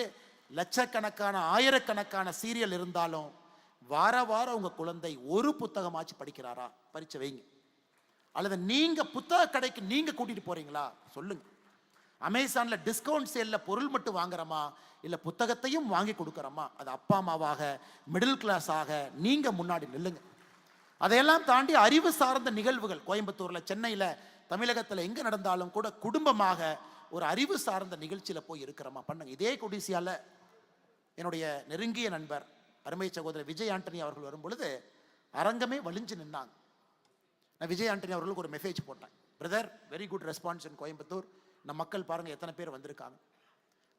லட்சக்கணக்கான ஆயிரக்கணக்கான சீரியல் இருந்தாலும் வாரம் உங்க குழந்தை ஒரு புத்தகமாச்சு படிக்கிறாரா? பரீட்சை வைங்க. அல்லது நீங்க புத்தக கடைக்கு நீங்க கூட்டிட்டு போறீங்களா? சொல்லுங்க. அமேசான்ல டிஸ்கவுண்ட் சேல்ல பொருள் மட்டும் வாங்குறோமா, இல்ல புத்தகத்தையும் வாங்கி கொடுக்கறோமா? அது அப்பா அம்மாவாக மிடில் கிளாஸாக நீங்க முன்னாடி நில்லுங்க. அதையெல்லாம் தாண்டி அறிவு சார்ந்த நிகழ்வுகள் கோயம்புத்தூர்ல, சென்னையில, தமிழகத்தில் எங்க நடந்தாலும் கூட குடும்பமாக ஒரு அறிவு சார்ந்த நிகழ்ச்சியில போய் இருக்கிறோமா பண்ணுங்க. இதே கொடிசியால என்னுடைய நெருங்கிய நண்பர் அருமை சகோதரர் விஜய் ஆண்டனி அவர்கள் வரும் பொழுது அரங்கமே வலிஞ்சு நின்னாங்க. நான் விஜய் ஆண்டனி அவர்களுக்கு ஒரு மெசேஜ் போட்டேன், பிரதர் வெரி குட் ரெஸ்பான்ஸ் இன் கோயம்புத்தூர், நம்ம மக்கள் பாருங்க எத்தனை பேர் வந்திருக்காங்க.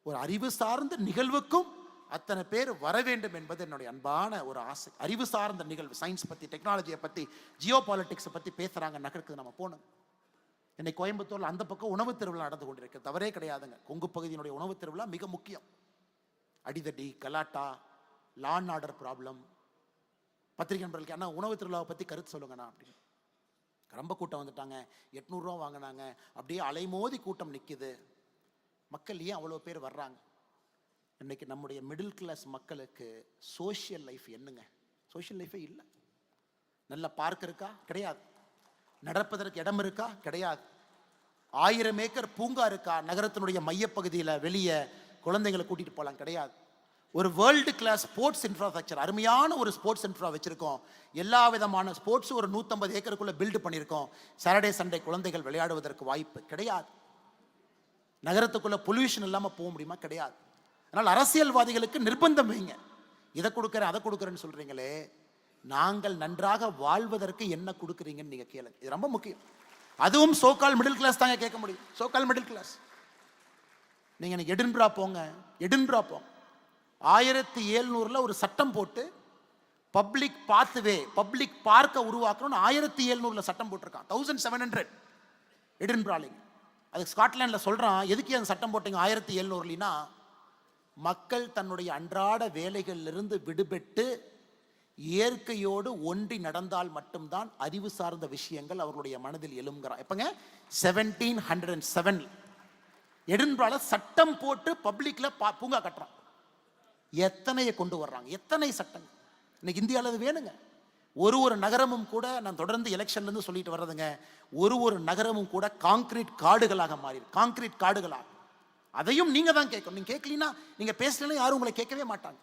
ஒரு அறிவு சார்ந்த நிகழ்வுக்கும் அத்தனை பேர் வர வேண்டும் என்பது என்னுடைய அன்பான ஒரு ஆசை. அறிவு சார்ந்த நிகழ்வு, சயின்ஸ் பற்றி, டெக்னாலஜியை பற்றி, ஜியோ பாலிட்டிக்ஸை பற்றி பேசுகிறாங்க நகருக்கு நம்ம போகணும். இன்னைக்கு கோயம்புத்தூரில் அந்த பக்கம் உணவு திருவிழா நடந்து கொண்டிருக்கு, தவறே கிடையாதுங்க. கொங்கு பகுதியினுடைய உணவு திருவிழா மிக முக்கியம். அடிதடி, கலாட்டா, லா அண்ட் ஆர்டர் ப்ராப்ளம். பத்திரிகை நண்பர்களுக்கு ஆனால் உணவு திருவிழாவை பற்றி கருத்து சொல்லுங்கண்ணா அப்படின்னு. ரொம்ப கூட்டம் வந்துட்டாங்க, 800 ரூபா வாங்கினாங்க, அப்படியே அலைமோதி கூட்டம் நிற்குது. மக்கள் ஏன் அவ்வளோ பேர் வர்றாங்க? இன்னைக்கு நம்முடைய மிடில் கிளாஸ் மக்களுக்கு சோஷியல் லைஃப் என்னங்க? சோஷியல் லைஃபே இல்லை. நல்ல பார்க் இருக்கா? கிடையாது. நடப்பதற்கு இடம் இருக்கா? கிடையாது. 1000 ஏக்கர் பூங்கா இருக்கா நகரத்தினுடைய மையப்பகுதியில் வெளியே குழந்தைங்களை கூட்டிட்டு போகலாம்? கிடையாது. ஒரு வேர்ல்டு கிளாஸ் ஸ்போர்ட்ஸ் இன்ஃப்ராஸ்ட்ரக்சர், அருமையான ஒரு ஸ்போர்ட்ஸ் இன்ஃப்ரா வச்சிருக்கோம். எல்லா விதமான ஸ்போர்ட்ஸும் ஒரு 150 ஏக்கருக்குள்ள பில்டு பண்ணியிருக்கோம். சாட்டர்டே சண்டே குழந்தைகள் விளையாடுவதற்கு வாய்ப்பு கிடையாது. நகரத்துக்குள்ள பொல்யூஷன் இல்லாமல் போக முடியுமா? கிடையாது. அதனால் அரசியல்வாதிகளுக்கு நிர்பந்தம் வைங்க. இதை கொடுக்குறேன் அதை கொடுக்குறேன்னு சொல்றீங்களே, நாங்கள் நன்றாக வாழ்வதற்கு என்ன கொடுக்குறீங்கன்னு நீங்க கேளுங்க. இது ரொம்ப முக்கியம். அதுவும் சோகால் மிடில் கிளாஸ் தாங்க கேட்க முடியும். So called middle class. நீங்க எடின்பரா போங்க, எடின்பரா போங்க. 1700 ஒரு சட்டம் போட்டு பப்ளிக் பாத்வே, பப்ளிக் பார்க்க உருவாக்கணும்னு 1700 சட்டம் போட்டிருக்கான். 1700 எடின்பராலிங்க. அது ஸ்காட்லாண்ட்ல சொல்றான். எதுக்கு அந்த சட்டம் போட்டீங்க 1700லினா, மக்கள் தன்னுடைய அன்றாட வேலைகளிலிருந்து விடுபட்டு இயற்கையோடு ஒன்றி நடந்தால் மட்டும்தான் அறிவு சார்ந்த விஷயங்கள் அவர்களுடைய மனதில் எழும்புகிறான். எப்பங்க 1707 எடின்பரால சட்டம் போட்டு பப்ளிக்ல பூங்கா கட்டுறான். எத்தனையை கொண்டு வர்றாங்க, எத்தனை சட்டங்கள் இன்னைக்கு இந்தியாவில் அது வேணுங்க. ஒரு நகரமும் கூட, நான் தொடர்ந்து எலெக்ஷன்ல இருந்து சொல்லிட்டு வர்றதுங்க, ஒரு நகரமும் கூட கான்கிரீட் காடுகளாக மாறி, கான்கிரீட் காடுகளாக. அதையும் நீங்க தான் கேட்கணும். நீங்க கேட்கலீங்கன்னா, நீங்க பேசலைன்னா யாரும் உங்களை கேட்கவே மாட்டாங்க.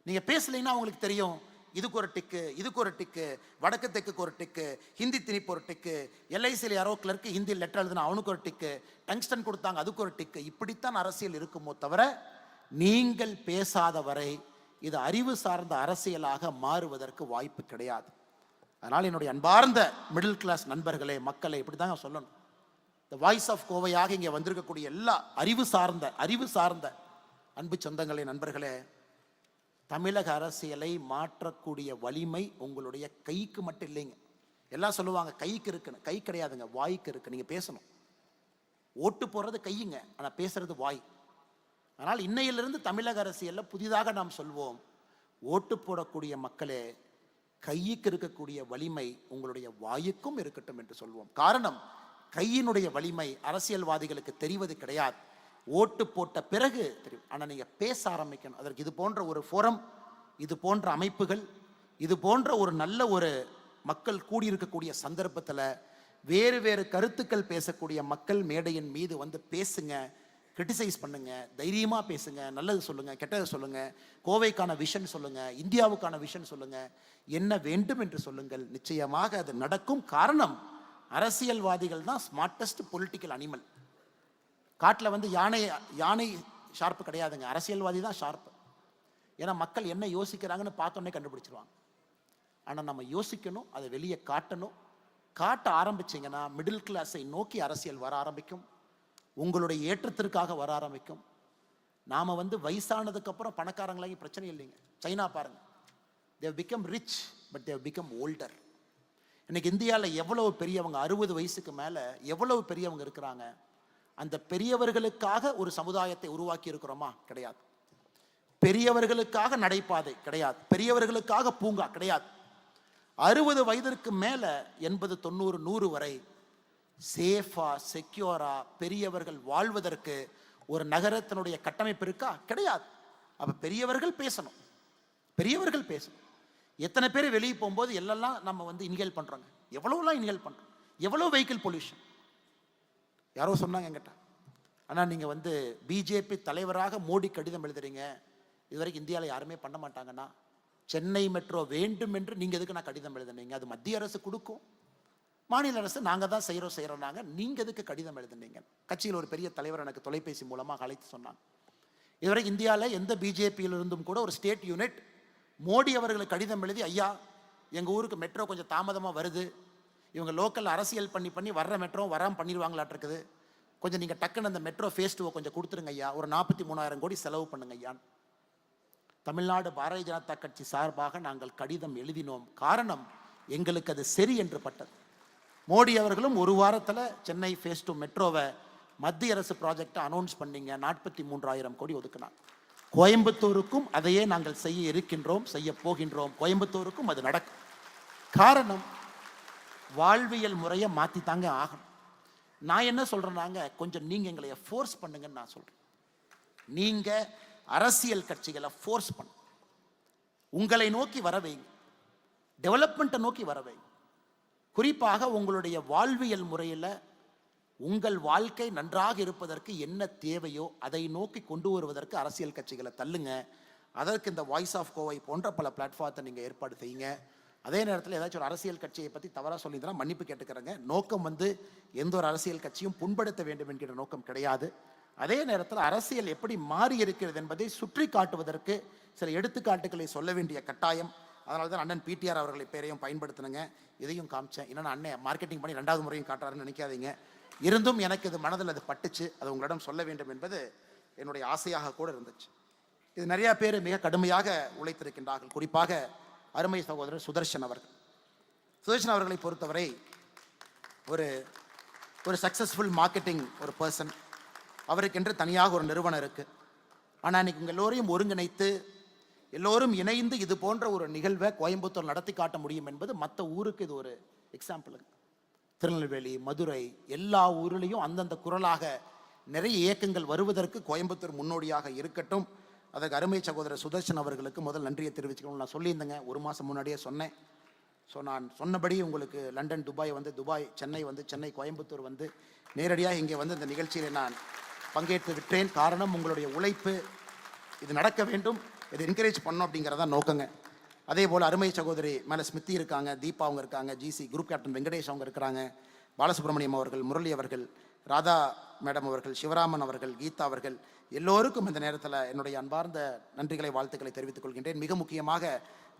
நீங்க பேசலைன்னா அவங்களுக்கு தெரியும், இதுக்கு ஒரு டிக்கு, இதுக்கு ஒரு டிக்கு, வடக்கு தெக்குக்கு ஒரு டிக்கு, ஹிந்தி திணிப்பு ஒரு டிக்கு, எல்ஐசியில் யாரோ கிளர்க்கு ஹிந்தி லெட்டர் எழுதுனா அவனுக்கு ஒரு டிக்கு, டங்ஸ்டன் கொடுத்தாங்க அதுக்கு ஒரு டிக்கு. இப்படித்தான் அரசியல் இருக்குமோ தவிர, நீங்கள் பேசாத வரை இது அறிவு சார்ந்த அரசியலாக மாறுவதற்கு வாய்ப்பு கிடையாது. அதனால் என்னுடைய அன்பார்ந்த மிடில் கிளாஸ் நண்பர்களே, மக்களை இப்படி தான் சொல்லணும். த வாய்ஸ் ஆஃப் கோவையாக இங்கே வந்திருக்கக்கூடிய எல்லா அறிவு சார்ந்த அன்பு சொந்தங்களே, நண்பர்களே, தமிழக அரசியலை மாற்றக்கூடிய வலிமை உங்களுடைய கைக்கு மட்டும் இல்லைங்க. எல்லாம் சொல்லுவாங்க கைக்கு இருக்குன்னு. கை கிடையாதுங்க, வாய்க்கு இருக்கு. நீங்க பேசணும். ஓட்டு போடுறது கையுங்க, ஆனா பேசுறது வாய். ஆனால் இன்னையிலிருந்து தமிழக அரசியலில் புதிதாக நாம் சொல்வோம், ஓட்டு போடக்கூடிய மக்களே, கைக்கு இருக்கக்கூடிய வலிமை உங்களுடைய வாயுக்கும் இருக்கட்டும் என்று சொல்வோம். காரணம், கையினுடைய வலிமை அரசியல்வாதிகளுக்கு தெரிவது கிடையாது. ஓட்டு போட்ட பிறகு தெரியும். ஆனால் நீங்கள் பேச ஆரம்பிக்கணும். அதற்கு இது போன்ற ஒரு ஃபோரம், இது போன்ற அமைப்புகள், இது போன்ற ஒரு நல்ல ஒரு மக்கள் கூடியிருக்கக்கூடிய சந்தர்ப்பத்தில் வேறு வேறு கருத்துக்கள் பேசக்கூடிய மக்கள் மேடையின் மீது வந்து பேசுங்க, கிரிட்டிசைஸ் பண்ணுங்க, தைரியமாக பேசுங்க, நல்லது சொல்லுங்க, கெட்டது சொல்லுங்க, கோவைக்கான விஷன் சொல்லுங்க, இந்தியாவுக்கான விஷன் சொல்லுங்க, என்ன வேண்டும் என்று சொல்லுங்கள். நிச்சயமாக அது நடக்கும். காரணம், அரசியல்வாதிகள் தான் ஸ்மார்ட்டஸ்ட் பொலிட்டிக்கல் அனிமல். காட்டில் வந்து யானை ஷார்ப்பு கிடையாதுங்க, அரசியல்வாதி தான் ஷார்ப்பு. ஏன்னா மக்கள் என்ன யோசிக்கிறாங்கன்னு பார்த்தோன்னே கண்டுபிடிச்சிருவாங்க. ஆனால் நம்ம யோசிக்கணும், அதை வெளியே காட்டணும். காட்ட ஆரம்பிச்சிங்கன்னா மிடில் கிளாஸை நோக்கி அரசியல் வர ஆரம்பிக்கும், உங்களுடைய ஏற்றத்திற்காக வர ஆரம்பிக்கும். நாம் வந்து வயசானதுக்கப்புறம் பணக்காரங்களாகி பிரச்சனை இல்லைங்க. சைனா பாருங்க, they become rich but they become older. இன்னைக்கு இந்தியாவில் எவ்வளவு பெரியவங்க, 60 வயசுக்கு மேலே எவ்வளவு பெரியவங்க இருக்கிறாங்க. அந்த பெரியவர்களுக்காக ஒரு சமுதாயத்தை உருவாக்கி இருக்கிறோமா? கிடையாது. பெரியவர்களுக்காக நடைபாதை கிடையாது, பெரியவர்களுக்காக பூங்கா கிடையாது. 60 வயதிற்கு மேலே 80, 90, 100 வரை சேஃபா, செக்யூரா பெரியவர்கள் வாழ்வதற்கு ஒரு நகரத்தினுடைய கட்டமைப்பு இருக்கா? கிடையாது. அப்ப பெரியவர்கள் பேசணும், பெரியவர்கள் பேசணும். எத்தனை பேர் வெளியே போகும்போது எல்லாம் நம்ம வந்து இன்ஹேல் பண்றோங்க, எவ்வளவுலாம் இன்ஹேல் பண்றோம், எவ்வளவு வெஹிக்கிள் பொல்யூஷன். யாரோ சொன்னாங்க என்கிட்ட, ஆனால் நீங்கள் வந்து பிஜேபி தலைவராக மோடி கடிதம் எழுதுறீங்க, இதுவரைக்கும் இந்தியாவில் யாருமே பண்ண மாட்டாங்கன்னா, சென்னை மெட்ரோ வேண்டும் என்று நீங்கள் எதுக்கு நான் கடிதம் எழுதுனீங்க? அது மத்திய அரசு கொடுக்கும், மாநில அரசு நாங்கள் தான் செய்கிறோம் நாங்கள், நீங்கள் எதுக்கு கடிதம் எழுதுனீங்க? கட்சியில் ஒரு பெரிய தலைவர் எனக்கு தொலைபேசி மூலமாக அழைத்து சொன்னாங்க, இதுவரைக்கும் இந்தியாவில் எந்த பிஜேபியிலிருந்தும் கூட ஒரு ஸ்டேட் யூனிட் மோடி அவர்களுக்கு கடிதம் எழுதி, ஐயா எங்கள் ஊருக்கு மெட்ரோ கொஞ்சம் தாமதமாக வருது, இவங்க லோக்கல் அரசியல் பண்ணி வர்ற மெட்ரோ வராமல் பண்ணிடுவாங்களாட்டிருக்குது, கொஞ்சம் நீங்கள் டக்குன்னு அந்த மெட்ரோ ஃபேஸ் 2 கொஞ்சம் கொடுத்துருங்க ஐயா, ஒரு 43,000 கோடி செலவு பண்ணுங்க ஐயான். தமிழ்நாடு பாரதிய ஜனதா கட்சி சார்பாக நாங்கள் கடிதம் எழுதினோம். காரணம், எங்களுக்கு அது சரி என்று பட்டது. மோடி அவர்களும் ஒரு வாரத்தில் சென்னை ஃபேஸ் 2 மெட்ரோவை மத்திய அரசு ப்ராஜெக்டை அனௌன்ஸ் பண்ணீங்க, 43,000 கோடி ஒதுக்கினாங்க. கோயம்புத்தூருக்கும் அதையே நாங்கள் செய்ய இருக்கின்றோம், செய்ய போகின்றோம். கோயம்புத்தூருக்கும் அது நடக்கும். காரணம், வாழ்வியல் முறையை மாற்றி தாங்க ஆகணும். நான் என்ன சொல்றேன்னாங்க, கொஞ்சம் நீங்க எங்களை ஃபோர்ஸ் பண்ணுங்கன்னு நான் சொல்றேன். நீங்க அரசியல் கட்சிகளை ஃபோர்ஸ் பண்ணு, உங்களை நோக்கி வர வைங்க, டெவலப்மெண்ட்டை நோக்கி வர வைங்க. குறிப்பாக உங்களுடைய வாழ்வியல் முறையில் உங்கள் வாழ்க்கை நன்றாக இருப்பதற்கு என்ன தேவையோ அதை நோக்கி கொண்டு வருவதற்கு அரசியல் கட்சிகளை தள்ளுங்க. அதற்கு இந்த வாய்ஸ் ஆஃப் கோவை போன்ற பல பிளாட்ஃபார்த்தை நீங்கள் ஏற்பாடு செய்யுங்க. அதே நேரத்தில் ஏதாச்சும் ஒரு அரசியல் கட்சியை பற்றி தவறாக சொல்லியிருந்தா மன்னிப்பு கேட்டுக்கிறேங்க. நோக்கம் எந்த ஒரு அரசியல் கட்சியும் புண்படுத்த வேண்டும் என்கிற நோக்கம் கிடையாது. அதே நேரத்தில் அரசியல் எப்படி மாறி இருக்கிறது என்பதை சுற்றி காட்டுவதற்கு சில எடுத்துக்காட்டுகளை சொல்ல வேண்டிய கட்டாயம். அதனால தான் அண்ணன் பிடிஆர் அவர்களை பேரையும் பயன்படுத்தினுங்க. இதையும் காமிச்சேன். இன்னொன்று அண்ணன் மார்க்கெட்டிங் பண்ணி 2வது முறையும் காட்டுறாருன்னு நினைக்காதீங்க. இருந்தும் எனக்கு இது மனதில் அது பட்டுச்சு. அது உங்களிடம் சொல்ல வேண்டும் என்பது என்னுடைய ஆசையாக கூட இருந்துச்சு. இது நிறையா பேர் மிக கடுமையாக உழைத்திருக்கின்றார்கள். குறிப்பாக அருமை சகோதரர் சுதர்ஷன் அவர்கள். சுதர்ஷன் அவர்களை பொறுத்தவரை ஒரு சக்ஸஸ்ஃபுல் மார்க்கெட்டிங் ஒரு பர்சன். அவருக்கென்று தனியாக ஒரு நிறுவனம் இருக்குது. ஆனால் இன்னைக்கு உங்கள் எல்லோரையும் ஒருங்கிணைத்து எல்லோரும் இணைந்து இது போன்ற ஒரு நிகழ்வை கோயம்புத்தூர் நடத்தி காட்ட முடியும் என்பது மற்ற ஊருக்கு இது ஒரு எக்ஸாம்பிள். திருநெல்வேலி, மதுரை, எல்லா ஊரிலையும் அந்தந்த குரலாக நிறைய இயக்கங்கள் வருவதற்கு கோயம்புத்தூர் முன்னோடியாக இருக்கட்டும். அதற்கு அருமை சகோதரர் சுதர்ஷன் அவர்களுக்கு முதல் நன்றியை தெரிவிச்சுக்கணும். நான் சொல்லியிருந்தேங்க, 1 மாதம் முன்னாடியே சொன்னேன். ஸோ நான் சொன்னபடி உங்களுக்கு London, Dubai Dubai, Chennai Chennai, Coimbatore நேரடியாக இங்கே இந்த நிகழ்ச்சியில் நான் பங்கேற்று விட்டேன். காரணம், உங்களுடைய உழைப்பு. இது நடக்க வேண்டும், இது என்கரேஜ் பண்ணணும் அப்படிங்கிறதான் நோக்கங்க. அதே போல் அருமை சகோதரி மேலே ஸ்மிருதி இருக்காங்க, தீபா அவங்க இருக்காங்க, ஜிசி குரூப் கேப்டன் வெங்கடேஷ் அவங்க இருக்கிறாங்க, பாலசுப்ரமணியம் அவர்கள், முரளி அவர்கள், ராதா மேடம் அவர்கள், சிவராமன் அவர்கள், கீதா அவர்கள், எல்லோருக்கும் இந்த நேரத்தில் என்னுடைய அன்பார்ந்த நன்றிகளை, வாழ்த்துக்களை தெரிவித்துக் கொள்கின்றேன். மிக முக்கியமாக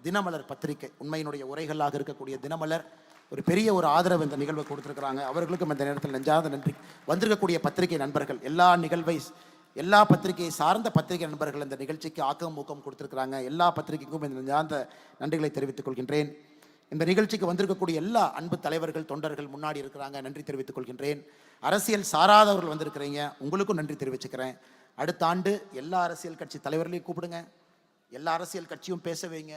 தினமலர் பத்திரிகை, உண்மையினுடைய உரைகளாக இருக்கக்கூடிய தினமலர் ஒரு பெரிய ஒரு ஆதரவு இந்த நிகழ்வை கொடுத்துருக்குறாங்க. அவர்களுக்கும் இந்த நேரத்தில் நெஞ்சார்ந்த நன்றி. வந்திருக்கக்கூடிய பத்திரிகை நண்பர்கள், எல்லா பத்திரிகையை சார்ந்த பத்திரிகை நண்பர்கள் இந்த நிகழ்ச்சிக்கு ஆக்கம் ஊக்கம் கொடுத்துருக்குறாங்க. எல்லா பத்திரிகைக்கும் இந்த நெஞ்சார்ந்த நன்றிகளை தெரிவித்துக் கொள்கின்றேன். இந்த நிகழ்ச்சிக்கு வந்திருக்கக்கூடிய எல்லா அன்பு தலைவர்கள், தொண்டர்கள் முன்னாடி இருக்கிறாங்க, நன்றி தெரிவித்துக் கொள்கின்றேன். அரசியல் சாராதவர்கள் வந்திருக்கிறீங்க, உங்களுக்கும் நன்றி தெரிவிச்சுக்கிறேன். அடுத்த ஆண்டு எல்லா அரசியல் கட்சி தலைவர்களையும் கூப்பிடுங்க, எல்லா அரசியல் கட்சியும் பேச வைங்க,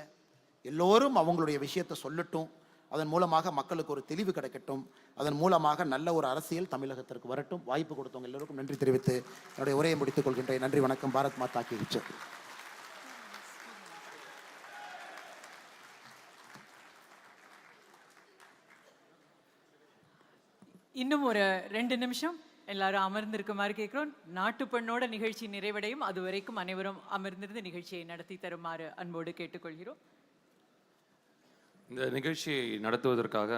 எல்லோரும் அவங்களுடைய விஷயத்தை சொல்லட்டும். அதன் மூலமாக மக்களுக்கு ஒரு தெளிவு கிடைக்கட்டும். அதன் மூலமாக நல்ல ஒரு அரசியல் தமிழகத்திற்கு வரட்டும். வாய்ப்பு கொடுத்தவங்க எல்லோருக்கும் நன்றி தெரிவித்து என்னுடைய உரையை முடித்துக் கொள்கின்றேன். நன்றி, வணக்கம். பாரத் மாதா கி ஜெய். இன்னும் ஒரு 2 நிமிஷம் எல்லாரும் அமர்ந்திருக்குமாறு கேட்கிறோம். நாட்டுப்பண்ணோட நிகழ்ச்சி நிறைவடையும். அது வரைக்கும் அனைவரும் அமர்ந்திருந்து நிகழ்ச்சியை நடத்தி தருமாறு அன்போடு கேட்டுக்கொள்கிறோம். இந்த நிகழ்ச்சியை நடத்துவதற்காக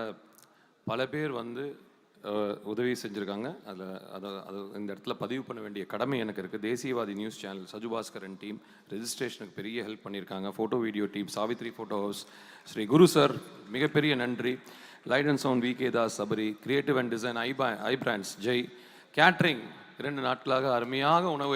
பல பேர் உதவி செஞ்சுருக்காங்க. அது இந்த இடத்துல பதிவு பண்ண வேண்டிய கடமை எனக்கு இருக்குது. தேசியவாதி நியூஸ் சேனல், சஜுபாஸ்கரன் டீம் ரெஜிஸ்ட்ரேஷனுக்கு பெரிய ஹெல்ப் பண்ணியிருக்காங்க. Photo video team, Savitri photo house, Sri Guru sir, மிகப்பெரிய நன்றி. Light and sound V K Das, Sabari, creative and design I brands, Jai, catering 2 நாட்களாக அருமையாக உணவு